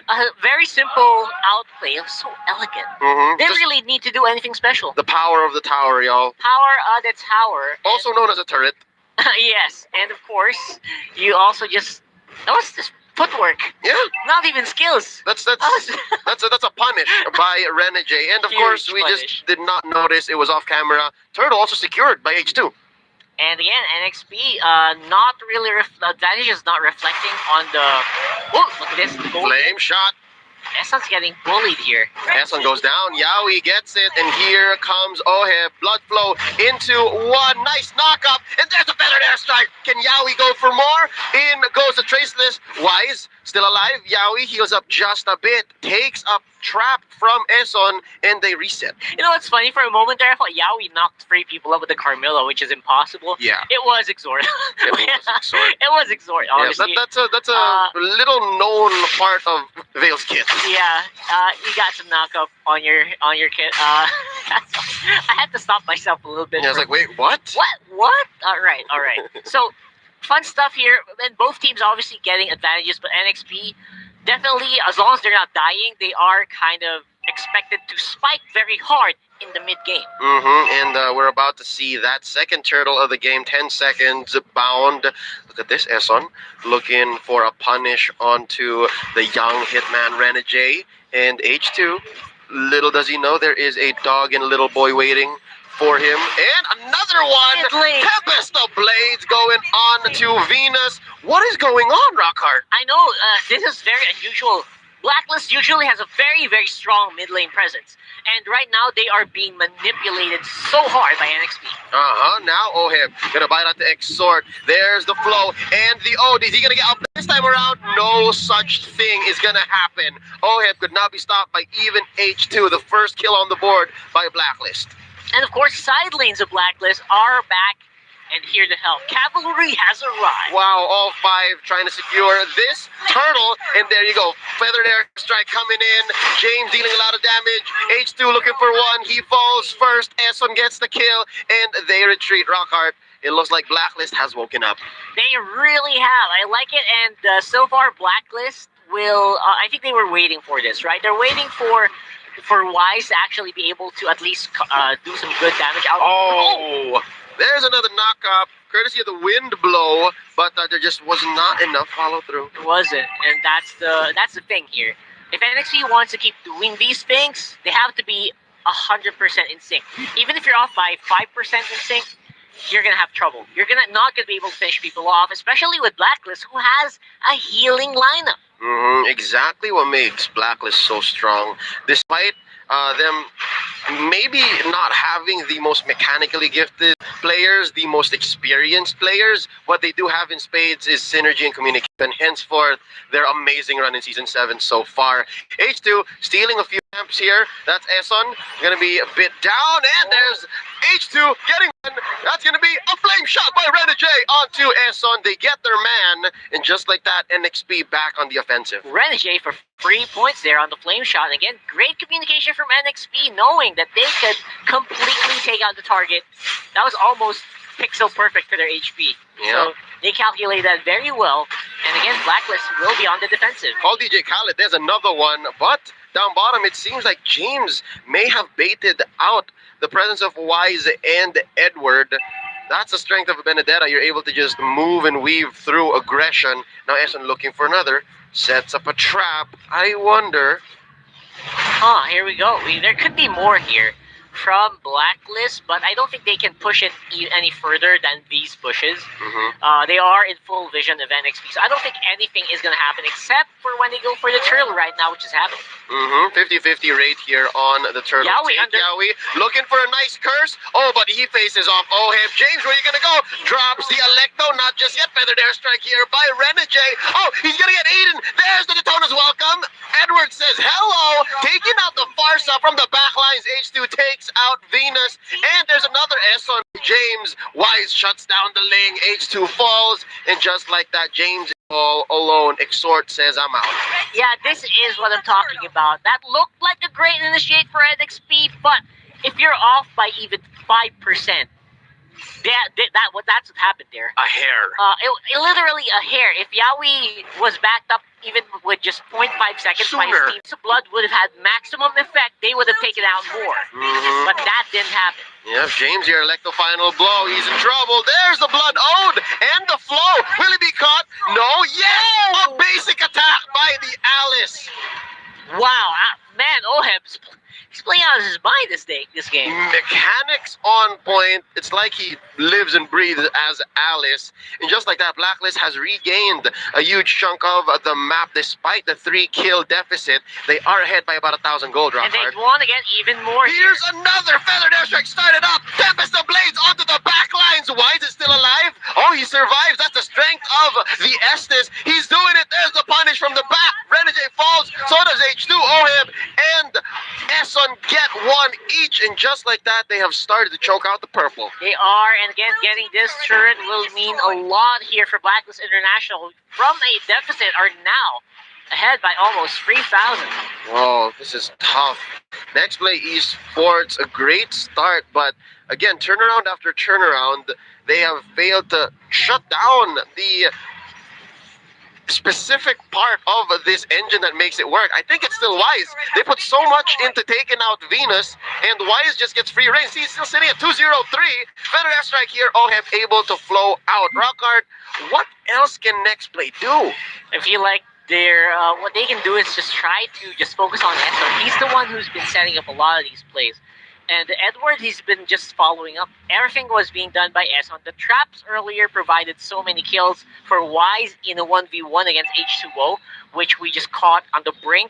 A very simple outplay. It was so elegant. Didn't Just really need to do anything special. the power of the tower, y'all. Power of the tower. Also known as a turret. Yes, and of course, you also just... That was just footwork. Yeah, Not even skills. that's That was- that's a punish by Renegade. And of Huge course, we punish. just did not notice it was off camera. Turtle also secured by H2. And again, NXP, not really... The advantage is not reflecting on the... Oh, look at this. The goal. Flame shot. Esson's getting bullied here. Esson goes down. Yowie gets it, and here comes Oheb. Blood flow into one. Nice knock-up, and there's a feathered airstrike. Can Yowie go for more? In goes the Traceless. Wise, still alive. Yowie heals up just a bit. Takes up trap from Esson, and they reset. You know what's funny? For a moment there, I thought Yowie knocked 3 people up with the Carmilla, which is impossible. Yeah. It was Exort. It was Exort. It was Exort, Yeah, honestly. that's a little known part of Veil's kit. Yeah, you got some knockup on your kit. I had to stop myself a little bit. Yeah, I was from- like, wait, what? What? All right. So, fun stuff here. And both teams obviously getting advantages, but NXP definitely, as long as they're not dying, they are kind of expected to spike very hard in the mid game. And we're about to see that second turtle of the game. 10 seconds bound. Look at this, Esson looking for a punish onto the young hitman Renegade. And H2, little does he know, there is a dog and little boy waiting for him. And another one! Blade. Tempest of Blades going on to Venus. What is going on, Rockhart? I know this is very unusual. Blacklist usually has a very, very strong mid lane presence. And right now, they are being manipulated so hard by NXP. Now Oheb gonna bite out the Exort. There's the flow and the ode. Is he gonna get up this time around, no such thing is gonna happen. Oheb could not be stopped by even H2, the first kill on the board by Blacklist. And of course, side lanes of Blacklist are back and here to help. Cavalry has arrived. Wow, all five trying to secure this turtle, and there you go. Feathered airstrike coming in. James dealing a lot of damage. H2 looking for one. He falls first. Eson gets the kill, and they retreat. Rockhart, it looks like Blacklist has woken up. They really have. I like it, and so far, Blacklist will. I think they were waiting for this, right? They're waiting for Wise to actually be able to at least do some good damage out. Oh, there's another knockup, courtesy of the wind blow, but there just was not enough follow through. It wasn't, and that's the thing here. If NXT wants to keep doing these things, they have to be 100% in sync. Even if you're off by 5% in sync, you're gonna have trouble. You're not gonna be able to finish people off, especially with Blacklist, who has a healing lineup. Exactly what makes Blacklist so strong, despite them maybe not having the most mechanically gifted players, the most experienced players. What they do have in spades is synergy and communication, and henceforth their amazing run in Season 7 so far. H2 stealing a few camps here. That's Eson gonna be a bit down, and there's H2 getting one. That's gonna be a flame shot by Renegade onto Eson. They get their man, and just like that, NXP back on the offensive. Renegade for 3 points there on the flame shot. And again, great communication from NXP, knowing that they could completely take out the target. That was almost pixel perfect for their HP. Yeah. So they calculated that very well. And again, Blacklist will be on the defensive. Call DJ Khaled, there's another one, but down bottom it seems like James may have baited out the presence of Wise and Edward. That's the strength of Benedetta. You're able to just move and weave through aggression. Now Eson looking for another, sets up a trap. I wonder. Here we go. There could be more here from Blacklist, but I don't think they can push it any further than these pushes. They are in full vision of NXP, so I don't think anything is going to happen except for when they go for the turtle right now, which is happening. 50-50 rate here on the turtle. Yawi looking for a nice curse. Oh, but he faces off Oheb. James, where are you going to go? Drops the Electo, not just yet. Feathered airstrike here by Renegade. Oh, he's going to get Eden. There's the Daytona's welcome. Edward says hello. Taking out the Farsa from the back lines. H2 takes out Venus. And there's another S on James. Wise shuts down the Ling. H2 falls. And just like that, James all alone. Exhort says I'm out. Yeah, this is what I'm talking about. That looked like a great initiate for NXP, but if you're off by even 5%, that's what happened there. A hair. It literally a hair. If Yawi was backed up even with just 0.5 seconds by his team's blood would have had maximum effect, they would have taken out more. But that didn't happen. Yep, James here, Electo final blow. He's in trouble. There's the blood owed and the flow. Will he be caught? No. Yes! A basic attack by the Alice. Wow, man, Oheb's he's playing out of his mind this game. Mechanics on point. It's like he lives and breathes as Alice. And just like that, Blacklist has regained a huge chunk of the map despite the 3-kill deficit. They are ahead by about 1,000 gold, And they want to get even more. Here's another feathered airstrike started up. Tempest of Blades onto the back lines. Wise is still alive. Oh, he survives. That's the strength of the Estes. He's doing it. There's the punish from the back. Renegade falls. So does H2, Oheb, and Eson get one each. And just like that, they have started to choke out the purple. They are, and again, getting this turret will mean a lot here for Blacklist International. From a deficit are now ahead by almost 3,000. Oh, this is tough. Next play Esports, a great start, but again, turnaround after turnaround, they have failed to shut down the specific part of this engine that makes it work. I think it's still Wise. They put so much into taking out Venus, and Wise just gets free reign. See, he's still sitting at 203. Feather airstrike here, Oheb able to flow out. Rockhart, what else can next play do? I feel like what they can do is just try to just focus on Edward. He's the one who's been setting up a lot of these plays. And Edward, he's been just following up. Everything was being done by Eson. The traps earlier provided so many kills for Wise in a 1v1 against H2O, which we just caught on the brink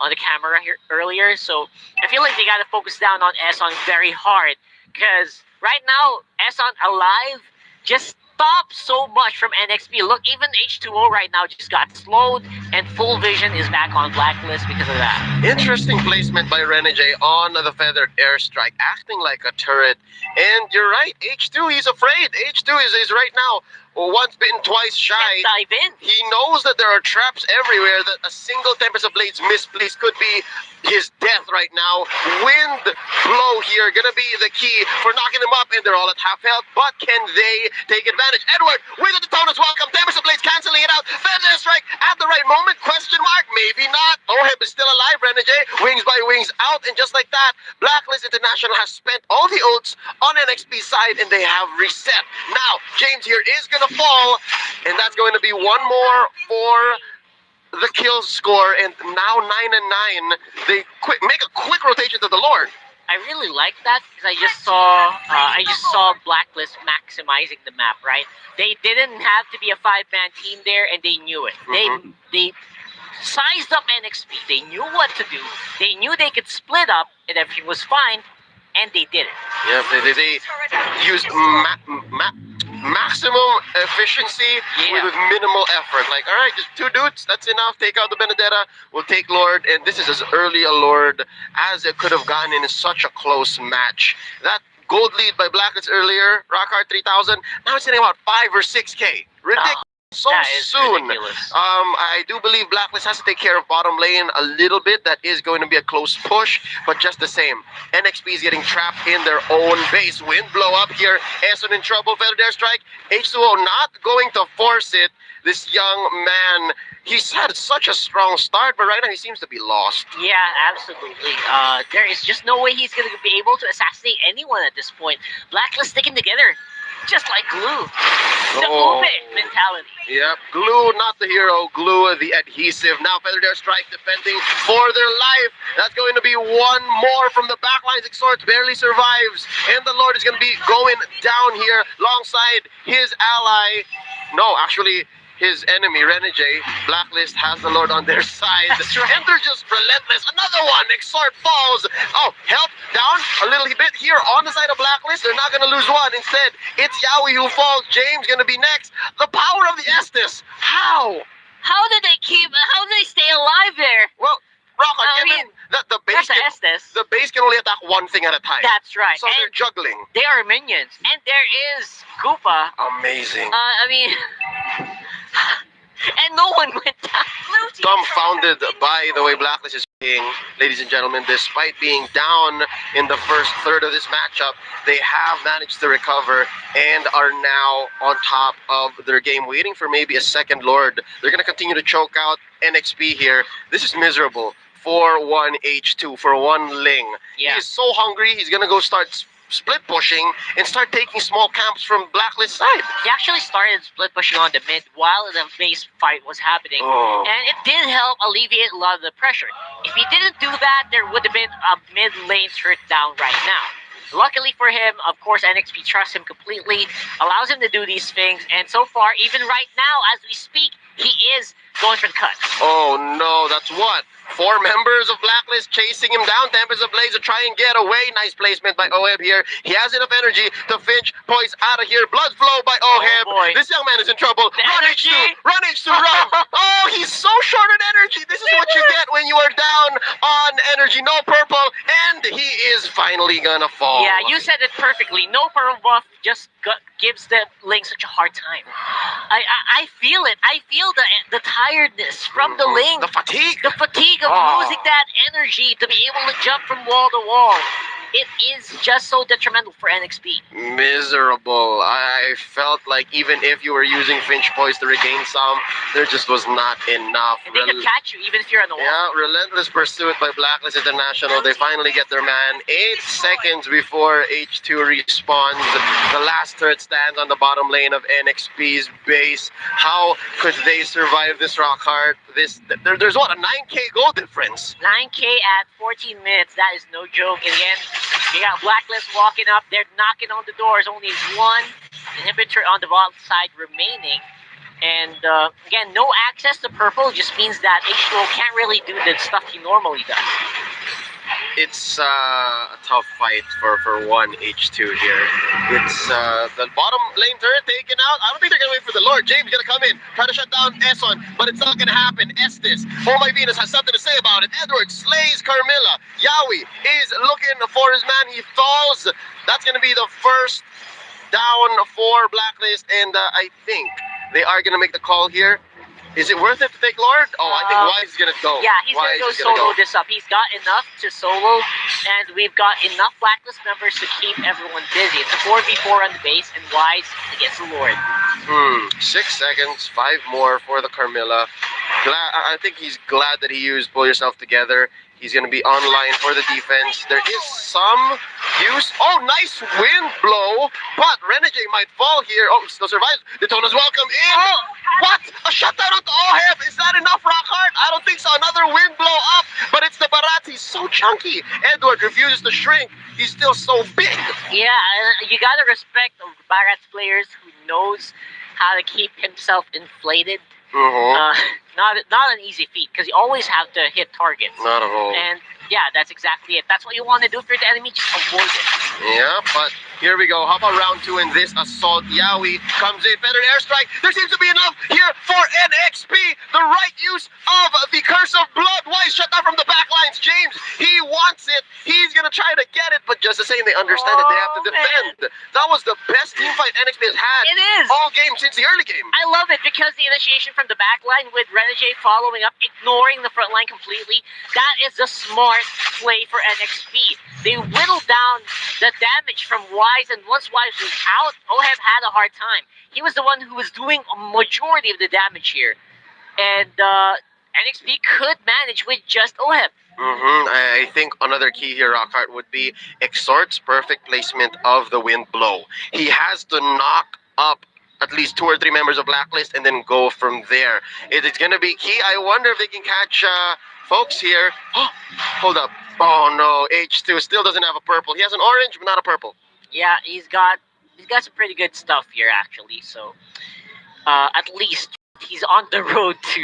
on the camera here earlier. So I feel like they got to focus down on Eson very hard, because right now, Eson alive, just stop so much from NXP. Look, even H2O right now just got slowed, and Full Vision is back on blacklist because of that. Interesting placement by Renegade on the feathered airstrike, acting like a turret. And you're right, H2, he's afraid. H2 is right now once bitten, twice shy. Can't dive in. He knows that there are traps everywhere, that a single Tempest of Blades misplaced could be his death right now. Wind blow here gonna be the key for knocking him up, and they're all at half health, but can they take advantage? Edward with the Detonus, welcome. Tempest of Blades canceling it out. Feather strike at the right moment, question mark, maybe not. Oheb is still alive, Renegade, wings by wings out, and just like that, Blacklist International has spent all the ults on NXP side, and they have reset. Now, James here is gonna fall, and that's going to be one more for the kill score, and now 9 and 9. They make a quick rotation to the Lord. I really like that because I just saw Blacklist maximizing the map. Right, they didn't have to be a 5-man team there, and they knew it. They sized up NXP. They knew what to do. They knew they could split up, and everything was fine, and they did it. Yeah, they used maximum efficiency with minimal effort. Like, all right, just 2 dudes, that's enough. Take out the Benedetta, we'll take Lord, and this is as early a Lord as it could have gotten in such a close match. That gold lead by Blacklist earlier, Rockhard 3000, now it's sitting about 5 or 6K. Ridiculous. So That is soon. ridiculous. I do believe Blacklist has to take care of bottom lane a little bit. That is going to be a close push, but just the same, NXP is getting trapped in their own base. Wind blow up here. Eson in trouble. Feathered airstrike. H2O not going to force it. This young man, he's had such a strong start, but right now he seems to be lost. Yeah, absolutely. There is just no way he's going to be able to assassinate anyone at this point. Blacklist sticking together, just like glue. The ube mentality. Yep, glue, not the hero, glue the adhesive. Now feathered airstrike defending for their life. That's going to be one more from the backlines. Exhort barely survives, and the Lord is going to be going down here alongside his ally. No, actually, his enemy, Renegade. Blacklist has the Lord on their side. That's right. And they're just relentless. Another one. Exhort falls. Oh, help down a little bit here on the side of Blacklist. They're not going to lose one. Instead, it's Yowie who falls. James going to be next. The power of the Estes. How? How did they stay alive there? Well, Rock, I mean, the base that's the Estes. the base can only attack one thing at a time. That's right. So And they're juggling. they are minions. And there is Koopa. Amazing. I mean... and no one went down. Dumbfounded by the way Blacklist is playing, ladies and gentlemen. Despite being down in the first third of this matchup, they have managed to recover and are now on top of their game, waiting for maybe a second Lord. They're going to continue to choke out NXP here. This is miserable for one H2, for one Ling. Yeah. He's so hungry, he's going to go start split pushing and start taking small camps from Blacklist side. He actually started split pushing on the mid while the base fight was happening, and it did help alleviate a lot of the pressure. If he didn't do that, there would have been a mid lane turret down right now. Luckily for him, of course, NXP trusts him completely, allows him to do these things, and so far, even right now, as we speak, he is going for the cut. Oh no, that's what? 4 members of Blacklist chasing him down. Tempest of Blades to try and get away. Nice placement by Oheb here. He has enough energy to finch points out of here. Blood flow by Oheb. boy. This young man is in trouble. The Run energy. H2! Run H2, run! Oh, he's so short on energy. This is what you get when you are down on energy. No purple, and he is finally gonna fall. Yeah, you said it perfectly. No purple buff just gives the Ling such a hard time. I feel it. I feel the tiredness from the Ling. The fatigue. The fatigue of losing that energy to be able to jump from wall to wall. It is just so detrimental for NXP. Miserable. I felt like even if you were using Finch Poise to regain some, there just was not enough. And they can catch you even if you're on the wall. Yeah, relentless pursuit by Blacklist International. They finally get their man 8 seconds before H2 respawns. The last turret stands on the bottom lane of NXP's base. How could they survive this rock hard? There's what, a 9K goal difference? 9K at 14 minutes. That is no joke. And again, you got Blacklist walking up. They're knocking on the doors. Only one inhibitor on the bottom side remaining. And again, no access to purple just means that H2O can't really do the stuff he normally does. it's a tough fight for 1H2 here. It's the bottom lane turret taken out. I don't think they're gonna wait for the Lord. James gonna come in, try to shut down Esson, but it's not gonna happen. Estes, Oh My Venus has something to say about it. Edward slays Carmilla. Yawi is looking for his man. He falls. That's gonna be the first down for Blacklist, and I think they are gonna make the call here. Is it worth it to take Lord? Oh, I think Wise is gonna go. Yeah, he's gonna go solo this up. He's got enough to solo, and we've got enough Blacklist members to keep everyone busy. It's a 4v4 on the base, and Wise against the Lord. 6 seconds, 5 more for the Carmilla. I think he's glad that he used Pull Yourself Together. He's going to be online for the defense. There is some use. Oh, nice wind blow. But Renegade might fall here. Oh, he still survives. Daytona's welcome in. Oh, what? A shutdown onto Oheb. Is that enough, Rockhart? I don't think so. Another wind blow up. But it's the Barats. He's so chunky. Edward refuses to shrink. He's still so big. Yeah, you got to respect the Barats players who knows how to keep himself inflated. Not an easy feat, because you always have to hit targets. Not at all. And yeah, that's exactly it. That's what you want to do for the enemy, just avoid it. Yeah, but here we go. How about round 2 in this assault? Yawi comes in, feathered airstrike. There seems to be enough here for NXP. The right use of the Curse of Blood. Wise shut down from the back lines. James, he wants it. He's going to try to get it, but just the same, they understand that they have to defend. That was the best team fight NXP has had. It is. All game since the early game. I love it because the initiation from the back line with Renegade following up, ignoring the front line completely, that is a smart play for NXP. They whittled down the damage from Wise, and once Wise was out, Oheb had a hard time. He was the one who was doing a majority of the damage here. And NXP could manage with just Oheb. I think another key here, Rockhart, would be Exhort's perfect placement of the wind blow. He has to knock up at least 2 or 3 members of Blacklist and then go from there. It's going to be key. I wonder if they can catch folks here. Oh, hold up. Oh no, H2 still doesn't have a purple. He has an orange, but not a purple. Yeah, he's got some pretty good stuff here, actually. So, at least he's on the road to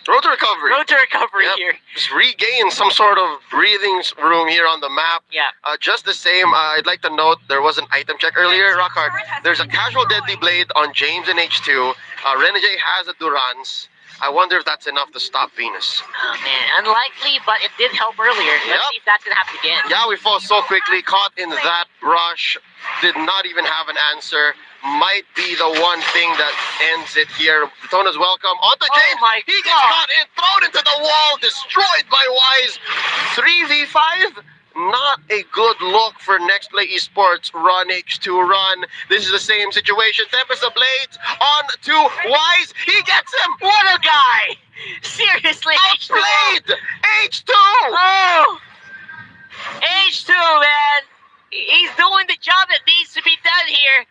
recovery. Road to recovery here. Just regain some sort of breathing room here on the map. Yeah. Just the same, I'd like to note there was an item check earlier, Rockhart. There's a casual deadly blade on James and H2. Renegade has a Durance. I wonder if that's enough to stop Venus. Oh man, unlikely, but it did help earlier. Let's see if that's gonna happen again. Yeah, we fall so quickly, caught in that rush. Did not even have an answer. Might be the one thing that ends it here. Daytona's welcome onto James. Oh my He gets God. caught in, thrown into the wall, destroyed by Wise. 3v5. Not a good look for Next Play Esports. Run H2 run. This is the same situation. Tempest of Blades on to Wise. He gets him. What a guy! Seriously, H2. Outplayed. H2. Oh, H2, man. He's doing the job that needs to be done here.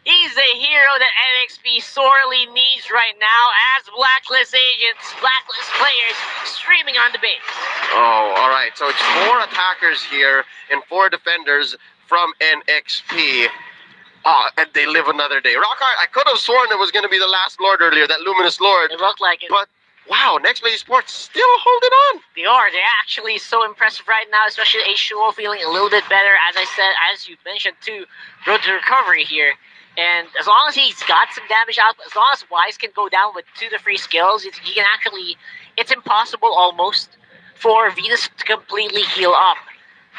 He's a hero that NXP sorely needs right now as Blacklist agents, Blacklist players streaming on the base. Oh, all right. So it's 4 attackers here and 4 defenders from NXP. And they live another day. Rockhart, I could have sworn it was going to be the last Lord earlier, that Luminous Lord. It looked like it. But, wow, Next Play Esports still holding on. They are. They're actually so impressive right now, especially H2O feeling a little bit better, as I said, as you mentioned, too. Road to recovery here. And as long as he's got some damage out, as long as Wise can go down with 2 to 3 skills, he can actually, it's impossible almost for Venus to completely heal up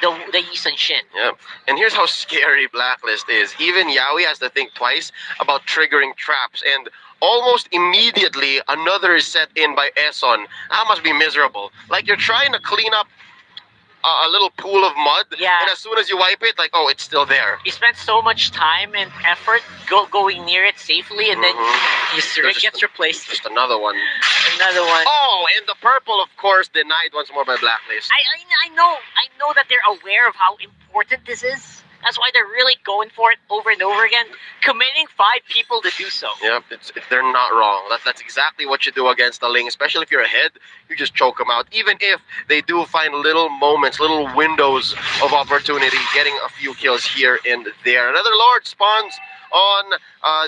the Yi Sun Shin. Yeah, and here's how scary Blacklist is. Even Yawi has to think twice about triggering traps, and almost immediately another is set in by Esson. That must be miserable. Like you're trying to clean up a little pool of mud, yeah. And as soon as you wipe it, like, oh, it's still there. You spent so much time and effort going near it safely, and then it gets replaced. Just another one. Another one. Oh, and the purple, of course, denied once more by Blacklist. I know that they're aware of how important this is. That's why they're really going for it over and over again, committing 5 people to do so. Yep, they're not wrong. That's exactly what you do against a Ling, especially if you're ahead. You just choke them out, even if they do find little moments, little windows of opportunity, getting a few kills here and there. Another Lord spawns on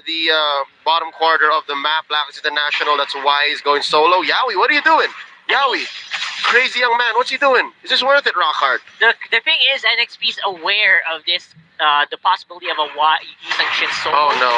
the bottom quarter of the map. Blacklist International, that's Wise going solo. Yawi, what are you doing? Yawi. crazy young man. What's he doing? Is this worth it, Rockhart? The thing is, NXP is aware of this, the possibility of a Isan Shin solo. Oh no.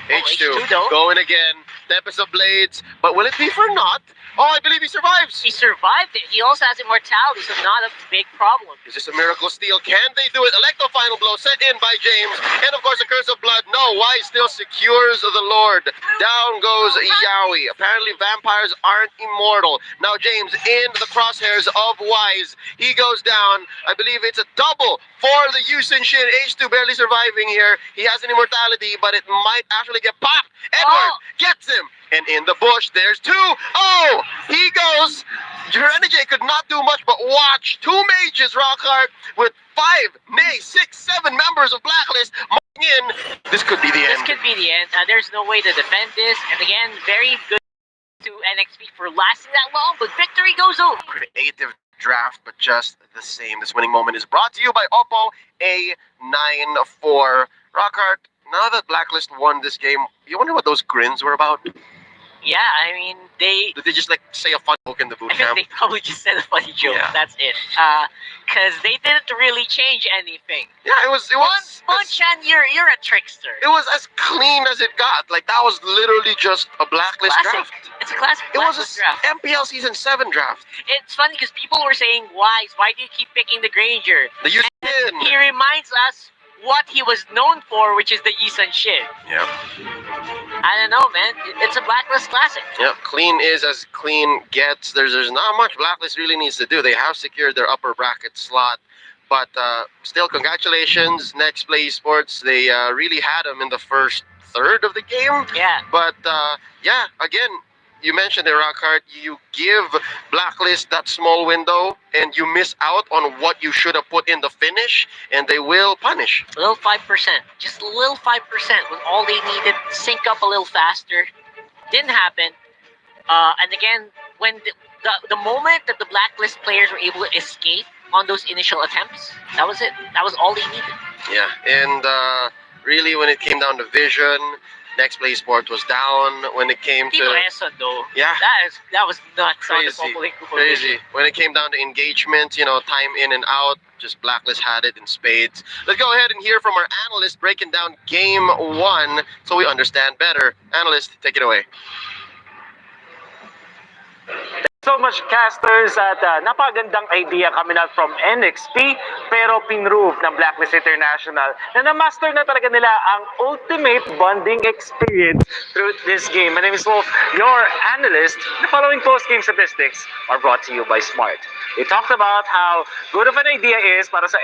H2 H2 though. going again. Tempest of Blades. But will it be for naught? Oh, I believe he survives. He survived it. He also has immortality, so not a big problem. Is this a miracle steal? Can they do it? Electro final blow set in by James. And of course, the Curse of Blood. No, Wise still secures the Lord. Down goes Yowie. Apparently, vampires aren't immortal. Now, James in the crosshairs of Wise. He goes down. I believe it's a double for the Yusin Shin. H2 barely surviving here. He has an immortality, but it might actually get popped. Edward gets him. And in the bush, there's two. Oh, he goes. Renegade could not do much but watch. Two mages, Rockhart, with 5, nay, 6, 7 members of Blacklist marching in. This could be the end. This could be the end. There's no way to defend this. And again, very good to NXP for lasting that long, but victory goes over. Creative draft, but just the same. This winning moment is brought to you by Oppo A94. Rockhart, now that Blacklist won this game, you wonder what those grins were about? Yeah, I mean, Did they just like say a fun joke in the boot I think camp? they probably just said a funny joke. Yeah. That's it. Because they didn't really change anything. Yeah, it was Bonchan, you're a trickster. it was as clean as it got. Like that was literally just a Blacklist Classic. draft. It's a classic It was Blacklist a draft. MPL Season 7 draft. It's funny because people were saying, why do you keep picking the Granger? The He Yusin. reminds us what he was known for, which is the Yisan Shin. Yeah. I don't know, man. It's a Blacklist classic. Yeah, clean is as clean gets. There's not much Blacklist really needs to do. They have secured their upper bracket slot, but still, congratulations, Next Play Esports. They really had them in the first third of the game. Yeah. But yeah, again, you mentioned it, Rockhart. You give Blacklist that small window, and you miss out on what you should have put in the finish, and they will punish. A little 5%. Just a little 5% was all they needed. Sync up a little faster. Didn't happen. And again, when the moment that the Blacklist players were able to escape on those initial attempts, that was it. That was all they needed. Yeah, and really, when it came down to vision, Next Play Sport was down. When it came Tito to Eson, though. Yeah. That was nuts. Crazy, On the Popolin Kupo crazy. vision. When it came down to engagement, time in and out, just Blacklist had it in spades. Let's go ahead and hear from our analyst breaking down Game 1 so we understand better. Analyst, take it away. So much, casters, at napagandang idea coming out from NXP, pero pinrove ng Blacklist International na na-master na talaga nila ang ultimate bonding experience through this game. My name is Wolf, your analyst. The following post-game statistics are brought to you by Smart. We talked about how good of an idea is para sa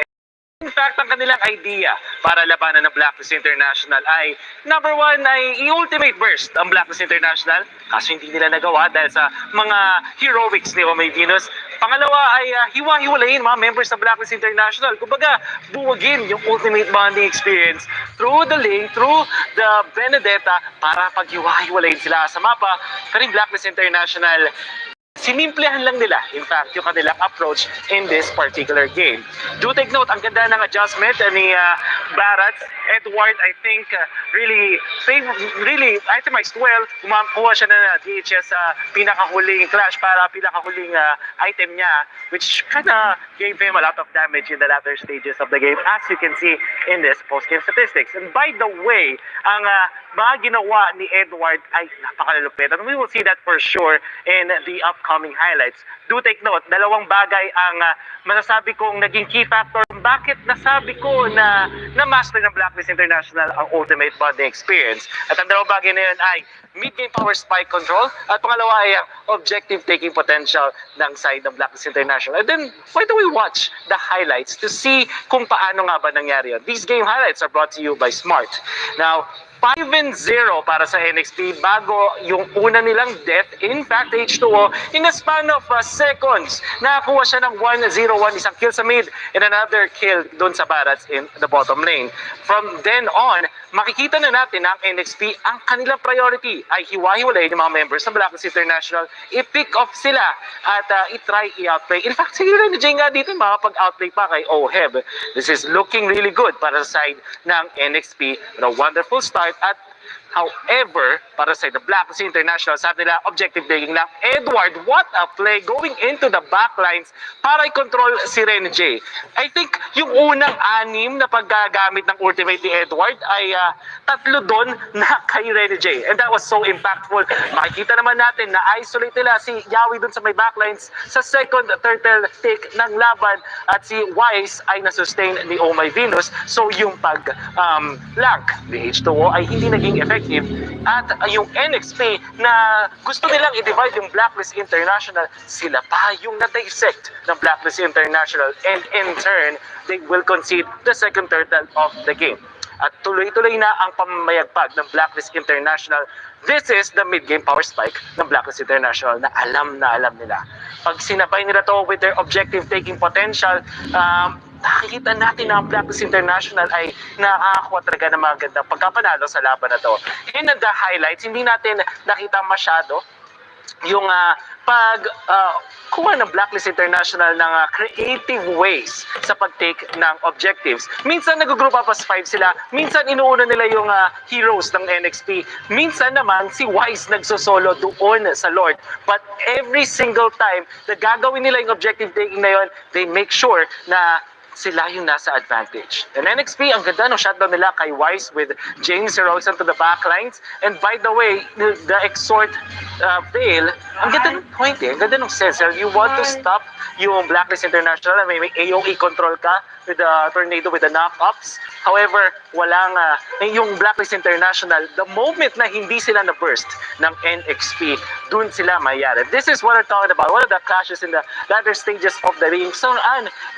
in fact, ang kanilang idea para labanan ng Blacklist International ay number 1 ay i-ultimate burst ang Blacklist International, kaso hindi nila nagawa dahil sa mga heroics ni Romay Venus. Pangalawa ay hiwa-hiwalayin mga members ng Blacklist International. Kumbaga, buwagin yung ultimate bonding experience through the link, through the Benedetta para paghiwa-hiwalayin sila sa mapa. Pero yung Blacklist International, sinimplihan lang nila, in fact, yung kanilang approach in this particular game. Do take note, ang ganda ng adjustment ni Barat. Edward, I think, really itemized well. Kumakuha siya na DHS sa pinakahuling clash para pinakahuling item niya, which kinda gave him a lot of damage in the latter stages of the game, as you can see in this post-game statistics. And by the way, ang mga ginawa ni Edward ay napakalupit. And we will see that for sure in the upcoming highlights. Do take note, dalawang bagay ang masasabi kong naging key factor. Bakit nasabi ko na na-master ng Blacklist International ang ultimate bonding experience? At ang dalawang bagay na yun ay mid-game power spike control at pangalawa ay objective taking potential ng side ng Blacklist International. And then, why don't we watch the highlights to see kung paano nga ba nangyari yun? These game highlights are brought to you by Smart. Now, 5-0 para sa NXP bago yung una nilang death. In fact, H2O, in a span of seconds, nakakuha siya ng 1-0-1, isang kill sa mid and another kill doon sa Barats in the bottom lane. From then on, makikita na natin na ang NXP, ang kanilang priority ay hiwa-hiwalay ng mga members ng Blacklist International. I-pick off sila at i-try i-outplay. In fact, sige rin ni Jay nga dito makapag-outplay pa kay Oheb. This is looking really good para sa side ng NXP. A wonderful start at However, para sa the Blacklist International, sabi nila, objective taking lang. Edward, what a play going into the backlines para i-control si Ren J. I think yung unang 6 na paggagamit ng ultimate ni Edward ay 3 doon na kay Ren J. And that was so impactful. Makikita naman natin na isolate nila si Yawi doon sa may backlines sa second turtle tick ng laban at si Wise ay nasustain ni Oh My Venus. So yung pag-flank ni H2O ay hindi naging effective at yung NXP na gusto nilang i-divide yung Blacklist International, sila pa yung na-dissect ng Blacklist International and in turn, they will concede the second turtle of the game. At tuloy-tuloy na ang pamamayagpag ng Blacklist International. This is the mid-game power spike ng Blacklist International na alam nila. Pag sinabay nila to with their objective-taking potential, nakikita natin na ang Blacklist International ay nakakuha talaga ng mga ganda pagkapanalo sa laban na to. In the highlights, hindi natin nakita masyado yung kuha ng Blacklist International ng creative ways sa pag-take ng objectives. Minsan nag-group up as 5 sila, minsan inuuna nila yung heroes ng NXP, minsan naman si Wise nagsosolo doon sa Lord. But every single time na gagawin nila yung objective taking na yun, they make sure na sila yung nasa advantage. And NXP, ang ganda ng shutdown nila kay Wise with James Rosen to the backlines. And by the way, the exhort fail, ang ganda ng point ang ganda ng sense. You want to stop yung Blacklist International, may AOE control ka with the tornado with the knock-ups. However, walang yung Blacklist International, the moment na hindi sila na-burst ng NXP, dun sila mayayari. This is what I'm talking about. One of the clashes in the latter stages of the ring. So,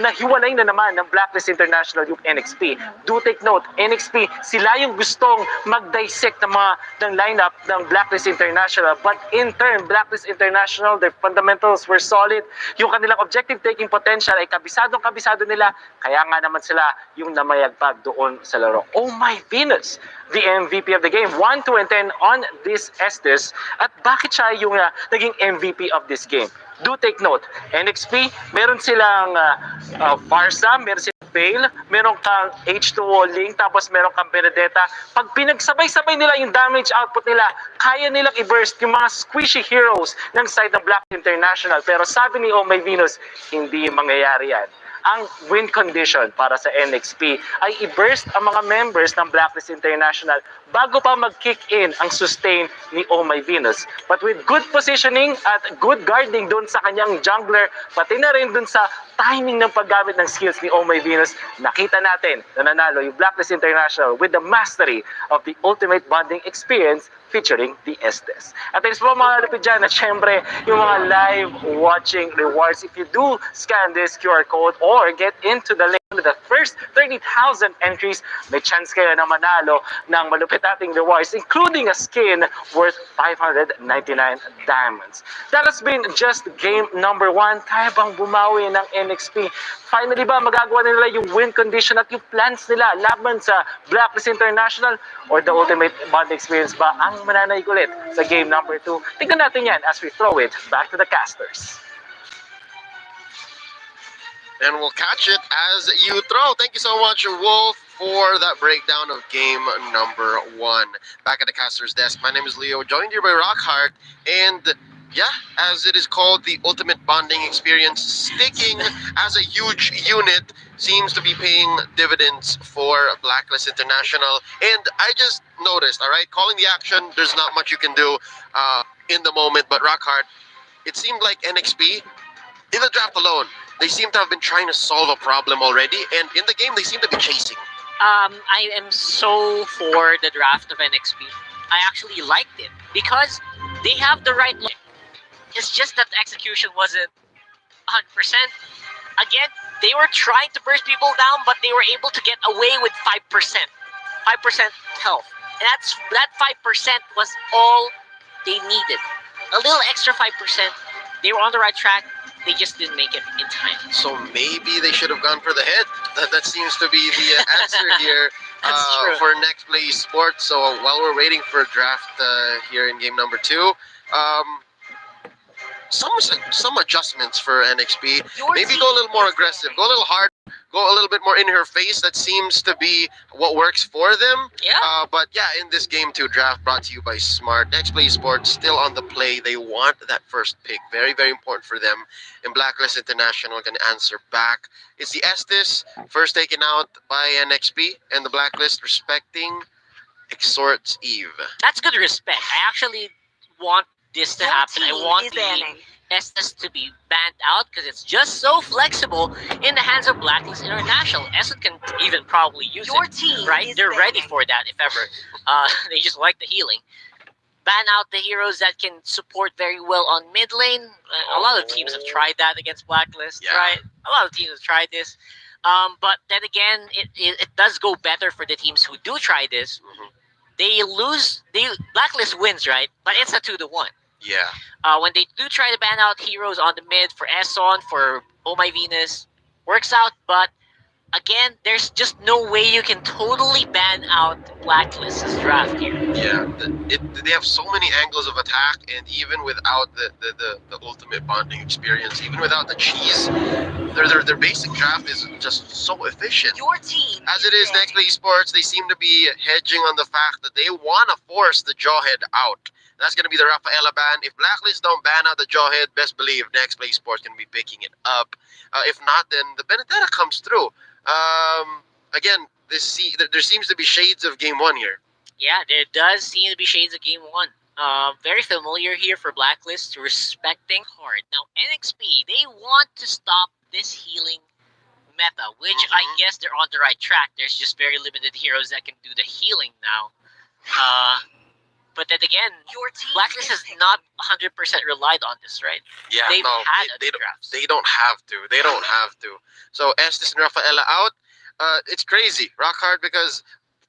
nahiwalay na naman ng Blacklist International yung NXP. Do take note, NXP, sila yung gustong mag-dissect ng lineup ng Blacklist International. But in turn, Blacklist International, their fundamentals were solid. Yung kanilang objective-taking potential ay kabisado nila. Kaya nga naman sila yung namayagpag doon sa laro. Oh my Venus! The MVP of the game. 1, 2, and 10 on this Estes. At bakit siya yung naging MVP of this game? Do take note, NXP, meron silang Farsa, meron silang Fail, meron kang H2O Link, tapos meron kang Benedetta. Pag pinagsabay-sabay nila yung damage output nila, kaya nilang i-burst yung mga squishy heroes ng side ng Black International. Pero sabi ni Oh My Venus, hindi mangyayari yan. Ang win condition para sa NXP ay i-burst ang mga members ng Blacklist International bago pa mag-kick in ang sustain ni Oh My Venus. But with good positioning at good guarding dun sa kanyang jungler, pati na rin dun sa timing ng paggamit ng skills ni Oh My Venus, nakita natin na nanalo yung Blacklist International with the mastery of the ultimate bonding experience featuring the Estes. At there's po mga lapit dyan na syempre yung mga live watching rewards. If you do scan this QR code or get into the link to the first 30,000 entries, may chance kayo na manalo ng malupit nating rewards, including a skin worth 599 diamonds. That has been just game number 1. Kaya bang bumawi ng NXP? Finally ba magagawa nila yung win condition at yung plans nila laban sa Blacklist International, or the ultimate bond experience ba ang mananaig ulit sa game number 2? Tingnan natin yan as we throw it back to the casters. And we'll catch it as you throw. Thank you so much, Wolf, for that breakdown of game number 1. Back at the caster's desk, my name is Leo, joined here by Rockhart, and yeah, as it is called, the ultimate bonding experience, sticking as a huge unit seems to be paying dividends for Blacklist International. And I just noticed, all right, calling the action, there's not much you can do in the moment, but Rockhart, it seemed like NXP, in the draft alone, they seem to have been trying to solve a problem already, and in the game, they seem to be chasing. I am so for the draft of NXP. I actually liked it because they have the right look. It's just that the execution wasn't 100%. Again, they were trying to burst people down, but they were able to get away with 5%. 5% health. And that 5% was all they needed. A little extra 5%. They were on the right track. They just didn't make it in time. So maybe they should have gone for the head. That seems to be the answer here for Next Play Esports. So while we're waiting for a draft here in game number 2, some adjustments for NXP. Maybe go a little more aggressive, go a little hard, go a little bit more in her face. That seems to be what works for them. Yeah. But yeah, in this game 2 draft brought to you by Smart, NXP Sports still on the play. They want that first pick. Very, very important for them. And Blacklist International can answer back. It's the Estes, first taken out by NXP, and the Blacklist respecting Exhort's Eve. That's good respect. I actually want this to Your happen. I team want is the banning. Estes to be banned out because it's just so flexible in the hands of Blacklist International. Estes can even probably use Your it, team right? is They're ready banning. for that if ever. They just like the healing. Ban out the heroes that can support very well on mid lane. A lot of teams have tried that against Blacklist, Yeah. right? A lot of teams have tried this. But then again, it does go better for the teams who do try this. Mhm. They lose. Blacklist wins, right? But it's a 2-1. Yeah. When they do try to ban out heroes on the mid for Esson, for Oh My Venus, works out. But again, there's just no way you can totally ban out Blacklist's draft here. Yeah, they have so many angles of attack, and even without the ultimate bonding experience, even without the cheese, their basic draft is just so efficient. Your team As it is, next play sports, they seem to be hedging on the fact that they want to force the Jawhead out. That's going to be the Rafaela ban. If Blacklist don't ban out the Jawhead, best believe next play sports can be picking it up. If not, then the Benedetta comes through. Again, there seems to be shades of game 1 here. Yeah, there does seem to be shades of game 1. Very familiar here for Blacklist, respecting hard. Now, NXP, they want to stop this healing meta, which I guess they're on the right track. There's just very limited heroes that can do the healing now. But then again, Your team Blacklist is has not 100% relied on this, right? Yeah, They've no, had they other drafts. don't have to. They don't have to. So Estes and Rafaela out. It's crazy, rock hard, because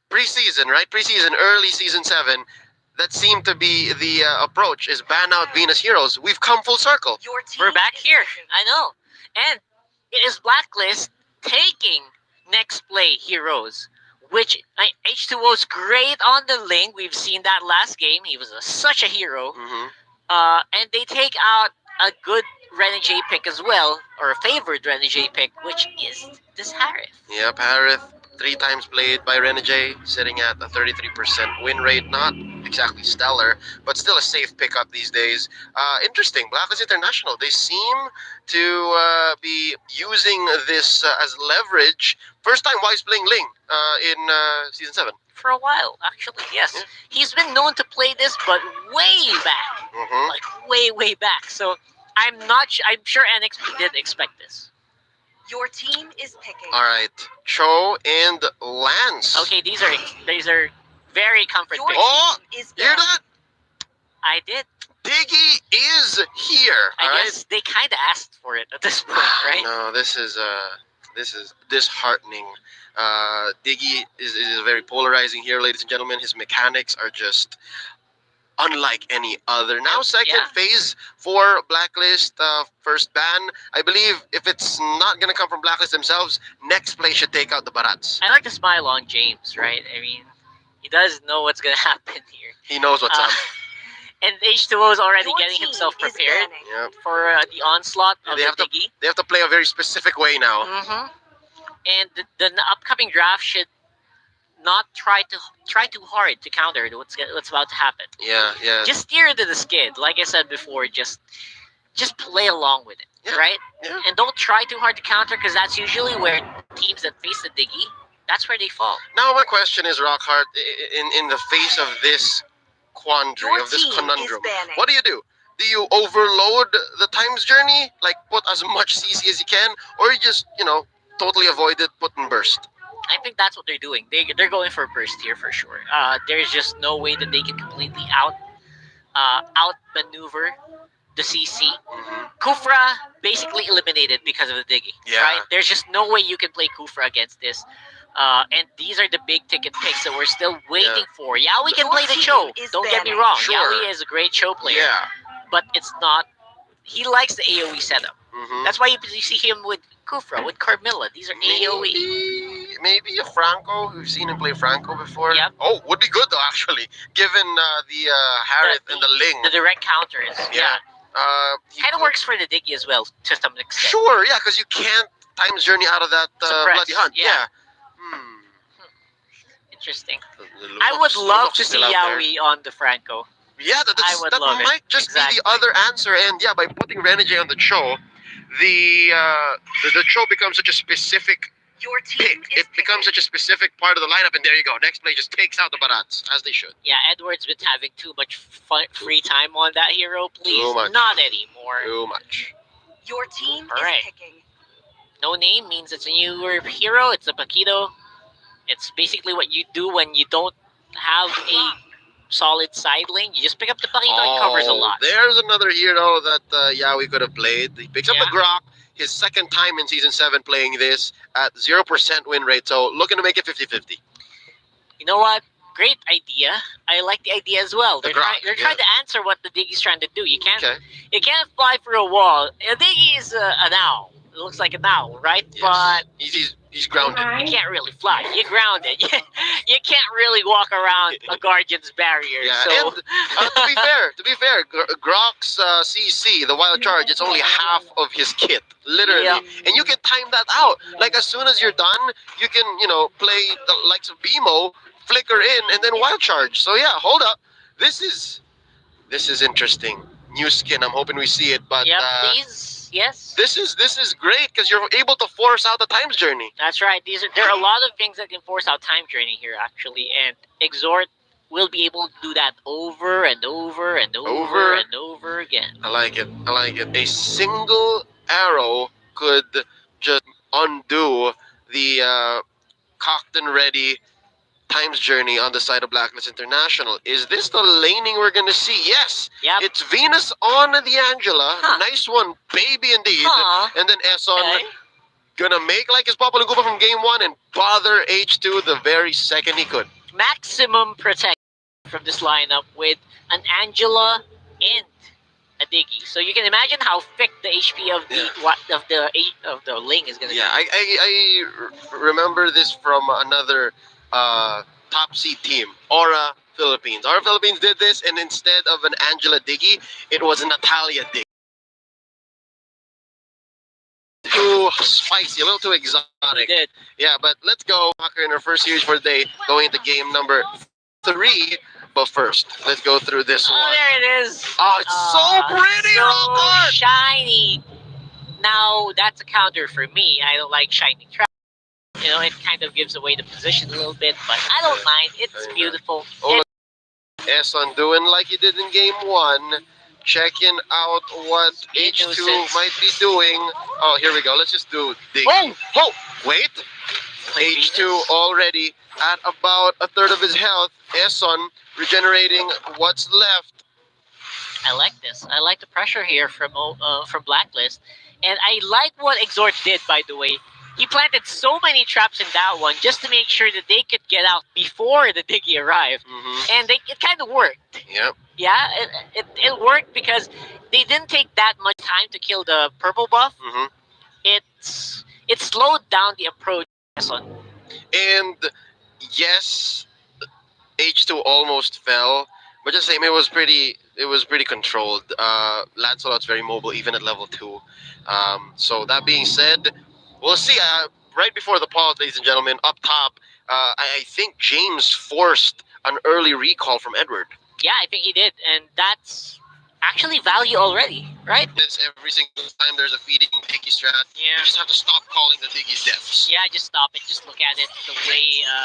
preseason, right? Preseason, early season 7, that seemed to be the approach, is ban out Venus heroes. We've come full circle. Your team We're back is here. banning. I know. And it is Blacklist taking next play heroes, which H2O's great on the link. We've seen that last game. He was such a hero. And they take out a good Renegade pick as well, or a favored Renegade pick, which is this Harith. Yep, Harith, 3 times played by Renegade, sitting at a 33% win rate. Not exactly stellar, but still a safe pickup these days. Interesting, Blacklist International, they seem to be using this as leverage. First time Wise playing Ling in Season 7. For a while, actually, yes. Yeah. He's been known to play this, but way back. Like, way back. So, I'm sure NXP did expect this. Your team is picking. All right, Cho and Lance. Okay, these are very comfort Your picks. Oh, team is hear banning. that? I did. Diggy is here. All I right. guess they kind of asked for it at this point, right? No, this is disheartening. Diggy is very polarizing here, ladies and gentlemen. His mechanics are just unlike any other. Now, second Yeah. phase for Blacklist, first ban. I believe if it's not gonna come from Blacklist themselves, next play should take out the Barats. I like to smile on James, right? I mean, he does know what's gonna happen here. He knows what's up. And H2O is already Your getting team himself is prepared banning. Yep. for the onslaught of They the have to- Diggy. They have to play a very specific way now. And the upcoming draft should not try too hard to counter what's about to happen. Yeah. Just steer into the skid, like I said before. Just play along with it, Yeah. right? Yeah. And don't try too hard to counter, because that's usually where teams that face the Diggy, that's where they fall. Now my question is, Rockhart, in the face of this quandary, Your of this team is conundrum, banning. what do you do? Do you overload the times journey, like put as much CC as you can, or you just, totally avoid it, put and burst? I think that's what they're doing. They're going for a burst here for sure. There's just no way that they can completely outmaneuver the CC. Kufra basically eliminated because of the Diggy. Yeah. Right? There's just no way you can play Kufra against this. And these are the big ticket picks that we're still waiting for. Yaoi can Your play the team Cho. is Don't get me banning. wrong. Sure. Yaoi is a great Cho player. Yeah. But it's not. He likes the AoE setup. Mhm. That's why you see him with Kufra, with Carmilla. These are AoE. Maybe a Franco. We've seen him play Franco before. Yep. Oh, would be good though, actually, given the Harith and the Ling. The direct counters. Yeah. Kind of works for the Diggy as well, to some extent. Sure, yeah, because you can't Times Journey out of that Suppressed, bloody hunt. yeah. Hmm. Interesting. The I would love to Lunox see still out there. Yaoi on the Franco. Yeah, I would that love it. might just be Exactly. the other answer. And yeah, by putting Renegade on the Cho, the Cho becomes such a specific Your team pick. is It becomes such a specific part of the lineup, and there you go. Next play just takes out the Barats, as they should. Yeah, Edward's been having too much free time on that hero. Please, Too much. not anymore. Too much. Your team Alright. is picking. No name means it's a newer hero. It's a Paquito. It's basically what you do when you don't have a solid side lane. You just pick up the Paquito and covers a lot. There's another hero that Yaoi could have played. He picks up Yeah. the Grok. His second time in Season 7 playing this at 0% win rate. So looking to make it 50-50. You know what? Great idea. I like the idea as well. The They're, Grok, they're trying to answer what the Diggy's trying to do. You can't Okay. you can't fly through a wall. A Diggy is an owl. It looks like an owl, right? Yes. But He's grounded. you can't really fly. You're grounded. You can't really walk around a Guardian's barrier. Yeah, So and to be fair, Grok's CC, the wild charge, it's only half of his kit, literally, Yeah. and you can time that out. Like as soon as you're done, you can play the likes of BMO, flicker in, and then wild charge. So yeah, hold up, this is interesting. New skin. I'm hoping we see it, but yep, please. Yes. this is great because you're able to force out the Times Journey. That's right. There are a lot of things that can force out time journey here, actually, and Exhort will be able to do that over and over and over and over again. I like it. A single arrow could just undo the cocked and ready Times Journey on the side of Blacklist International. Is this the laning we're going to see? Yes. Yep. It's Venus on the Angela. Huh. Nice one, baby indeed. Huh. And then Esson Okay. gonna make like his Papa Lugupa from game 1 and bother H2 the very second he could. Maximum protection from this lineup with an Angela and a Diggy. So you can imagine how thick the HP of the Ling is gonna Yeah, I remember this from another top seed team, Aura Philippines. Aura Philippines did this, and instead of an Angela Diggy, it was a Natalia Diggy. Too spicy, a little too be. exotic. Good. Yeah, but let's go. Hacker in our first series for the day, going into game number 3. But first, let's go through this Oh, one. there it is. Oh, it's so pretty, so Rockart! shiny. Now that's a counter for me. I don't like shiny trap. It kind of gives away the position a little bit, but I don't mind. It's beautiful. Oh, Esson doing like he did in game 1, checking out what H2 Nuisance. might be doing. Oh, here we go. Let's just do Diggy. Oh, wait. H2 already at about a third of his health. Esson regenerating what's left. I like this. I like the pressure here from Blacklist, and I like what Exhort did. By the way, he planted so many traps in that one just to make sure that they could get out before the Diggy arrived, and it kind of worked. Yep. Yeah, it worked because they didn't take that much time to kill the purple buff. It slowed down the approach. And yes, H2 almost fell, but just same, it was pretty controlled. Lancelot's very mobile even at level 2. So that being said, we'll see. Right before the pause, ladies and gentlemen, up top, I think James forced an early recall from Edward. Yeah, I think he did, and that's actually value already, right? This every single time there's a feeding picky strat, Yeah. you just have to stop calling the Diggy's deaths. Yeah, just stop it. Just look at it the way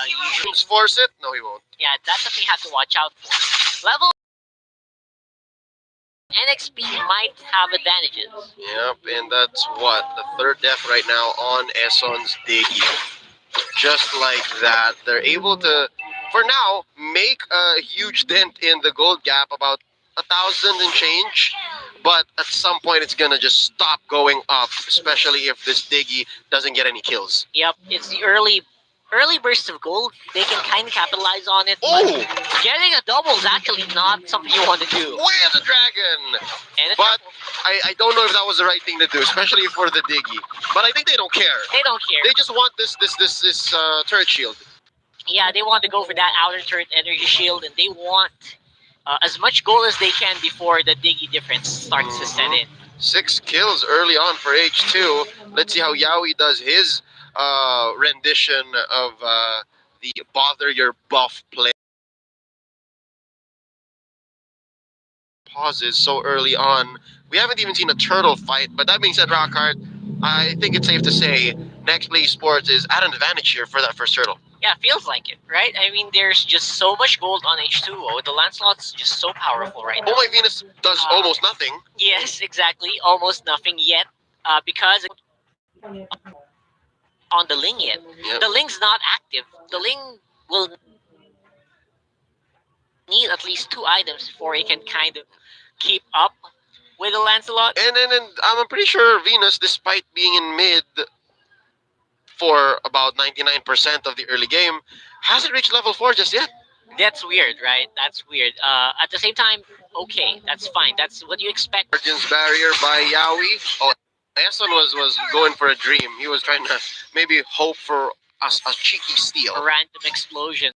you usually. James force it? No, he won't. Yeah, that's something you have to watch out for. Level NXP might have advantages. Yep, and that's what? The third death right now on Esson's Diggy. Just like that, they're able to, for now, make a huge dent in the gold gap, about 1,000 and change. But at some point, it's gonna just stop going up, especially if this Diggy doesn't get any kills. Yep, it's the early bursts of gold. They can kind of capitalize on it. Oh! But getting a double is actually not something you want to do. Where's the dragon? And But I don't know if that was the right thing to do, especially for the Diggy. But I think they don't care. they don't care. They just want this turret shield. Yeah, they want to go for that outer turret energy shield, and they want as much gold as they can before the Diggy difference starts to set in. 6 kills early on for H2. Let's see how Yaoi does his rendition of the bother your buff play. Pauses so early on. We haven't even seen a turtle fight, but that being said, Rockhart, I think it's safe to say Next Play Sports is at an advantage here for that first turtle. Yeah, feels like it, right? I mean, there's just so much gold on H2O. The Lancelot's just so powerful right now. Oh my Venus does almost nothing. Yes, exactly. Almost nothing yet. Because on the Ling yet. Yep. The Ling's not active. The Ling will need at least 2 items before it can kind of keep up with the Lancelot. And I'm pretty sure Venus, despite being in mid for about 99% of the early game, hasn't reached level 4 just yet. That's weird, right? That's weird. At the same time, okay, that's fine. That's what you expect. Margins barrier by Yaoi. Oh, Eson was going for a dream. He was trying to maybe hope for a cheeky steal. A random explosion.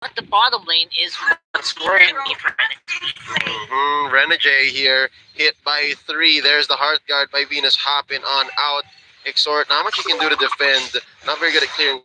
But the bottom lane is what's worrying me for NXP. Renegade here, hit by 3. There's the Heart Guard by Venus hopping on out. Exhort, not much he can do to defend. Not very good at clearing.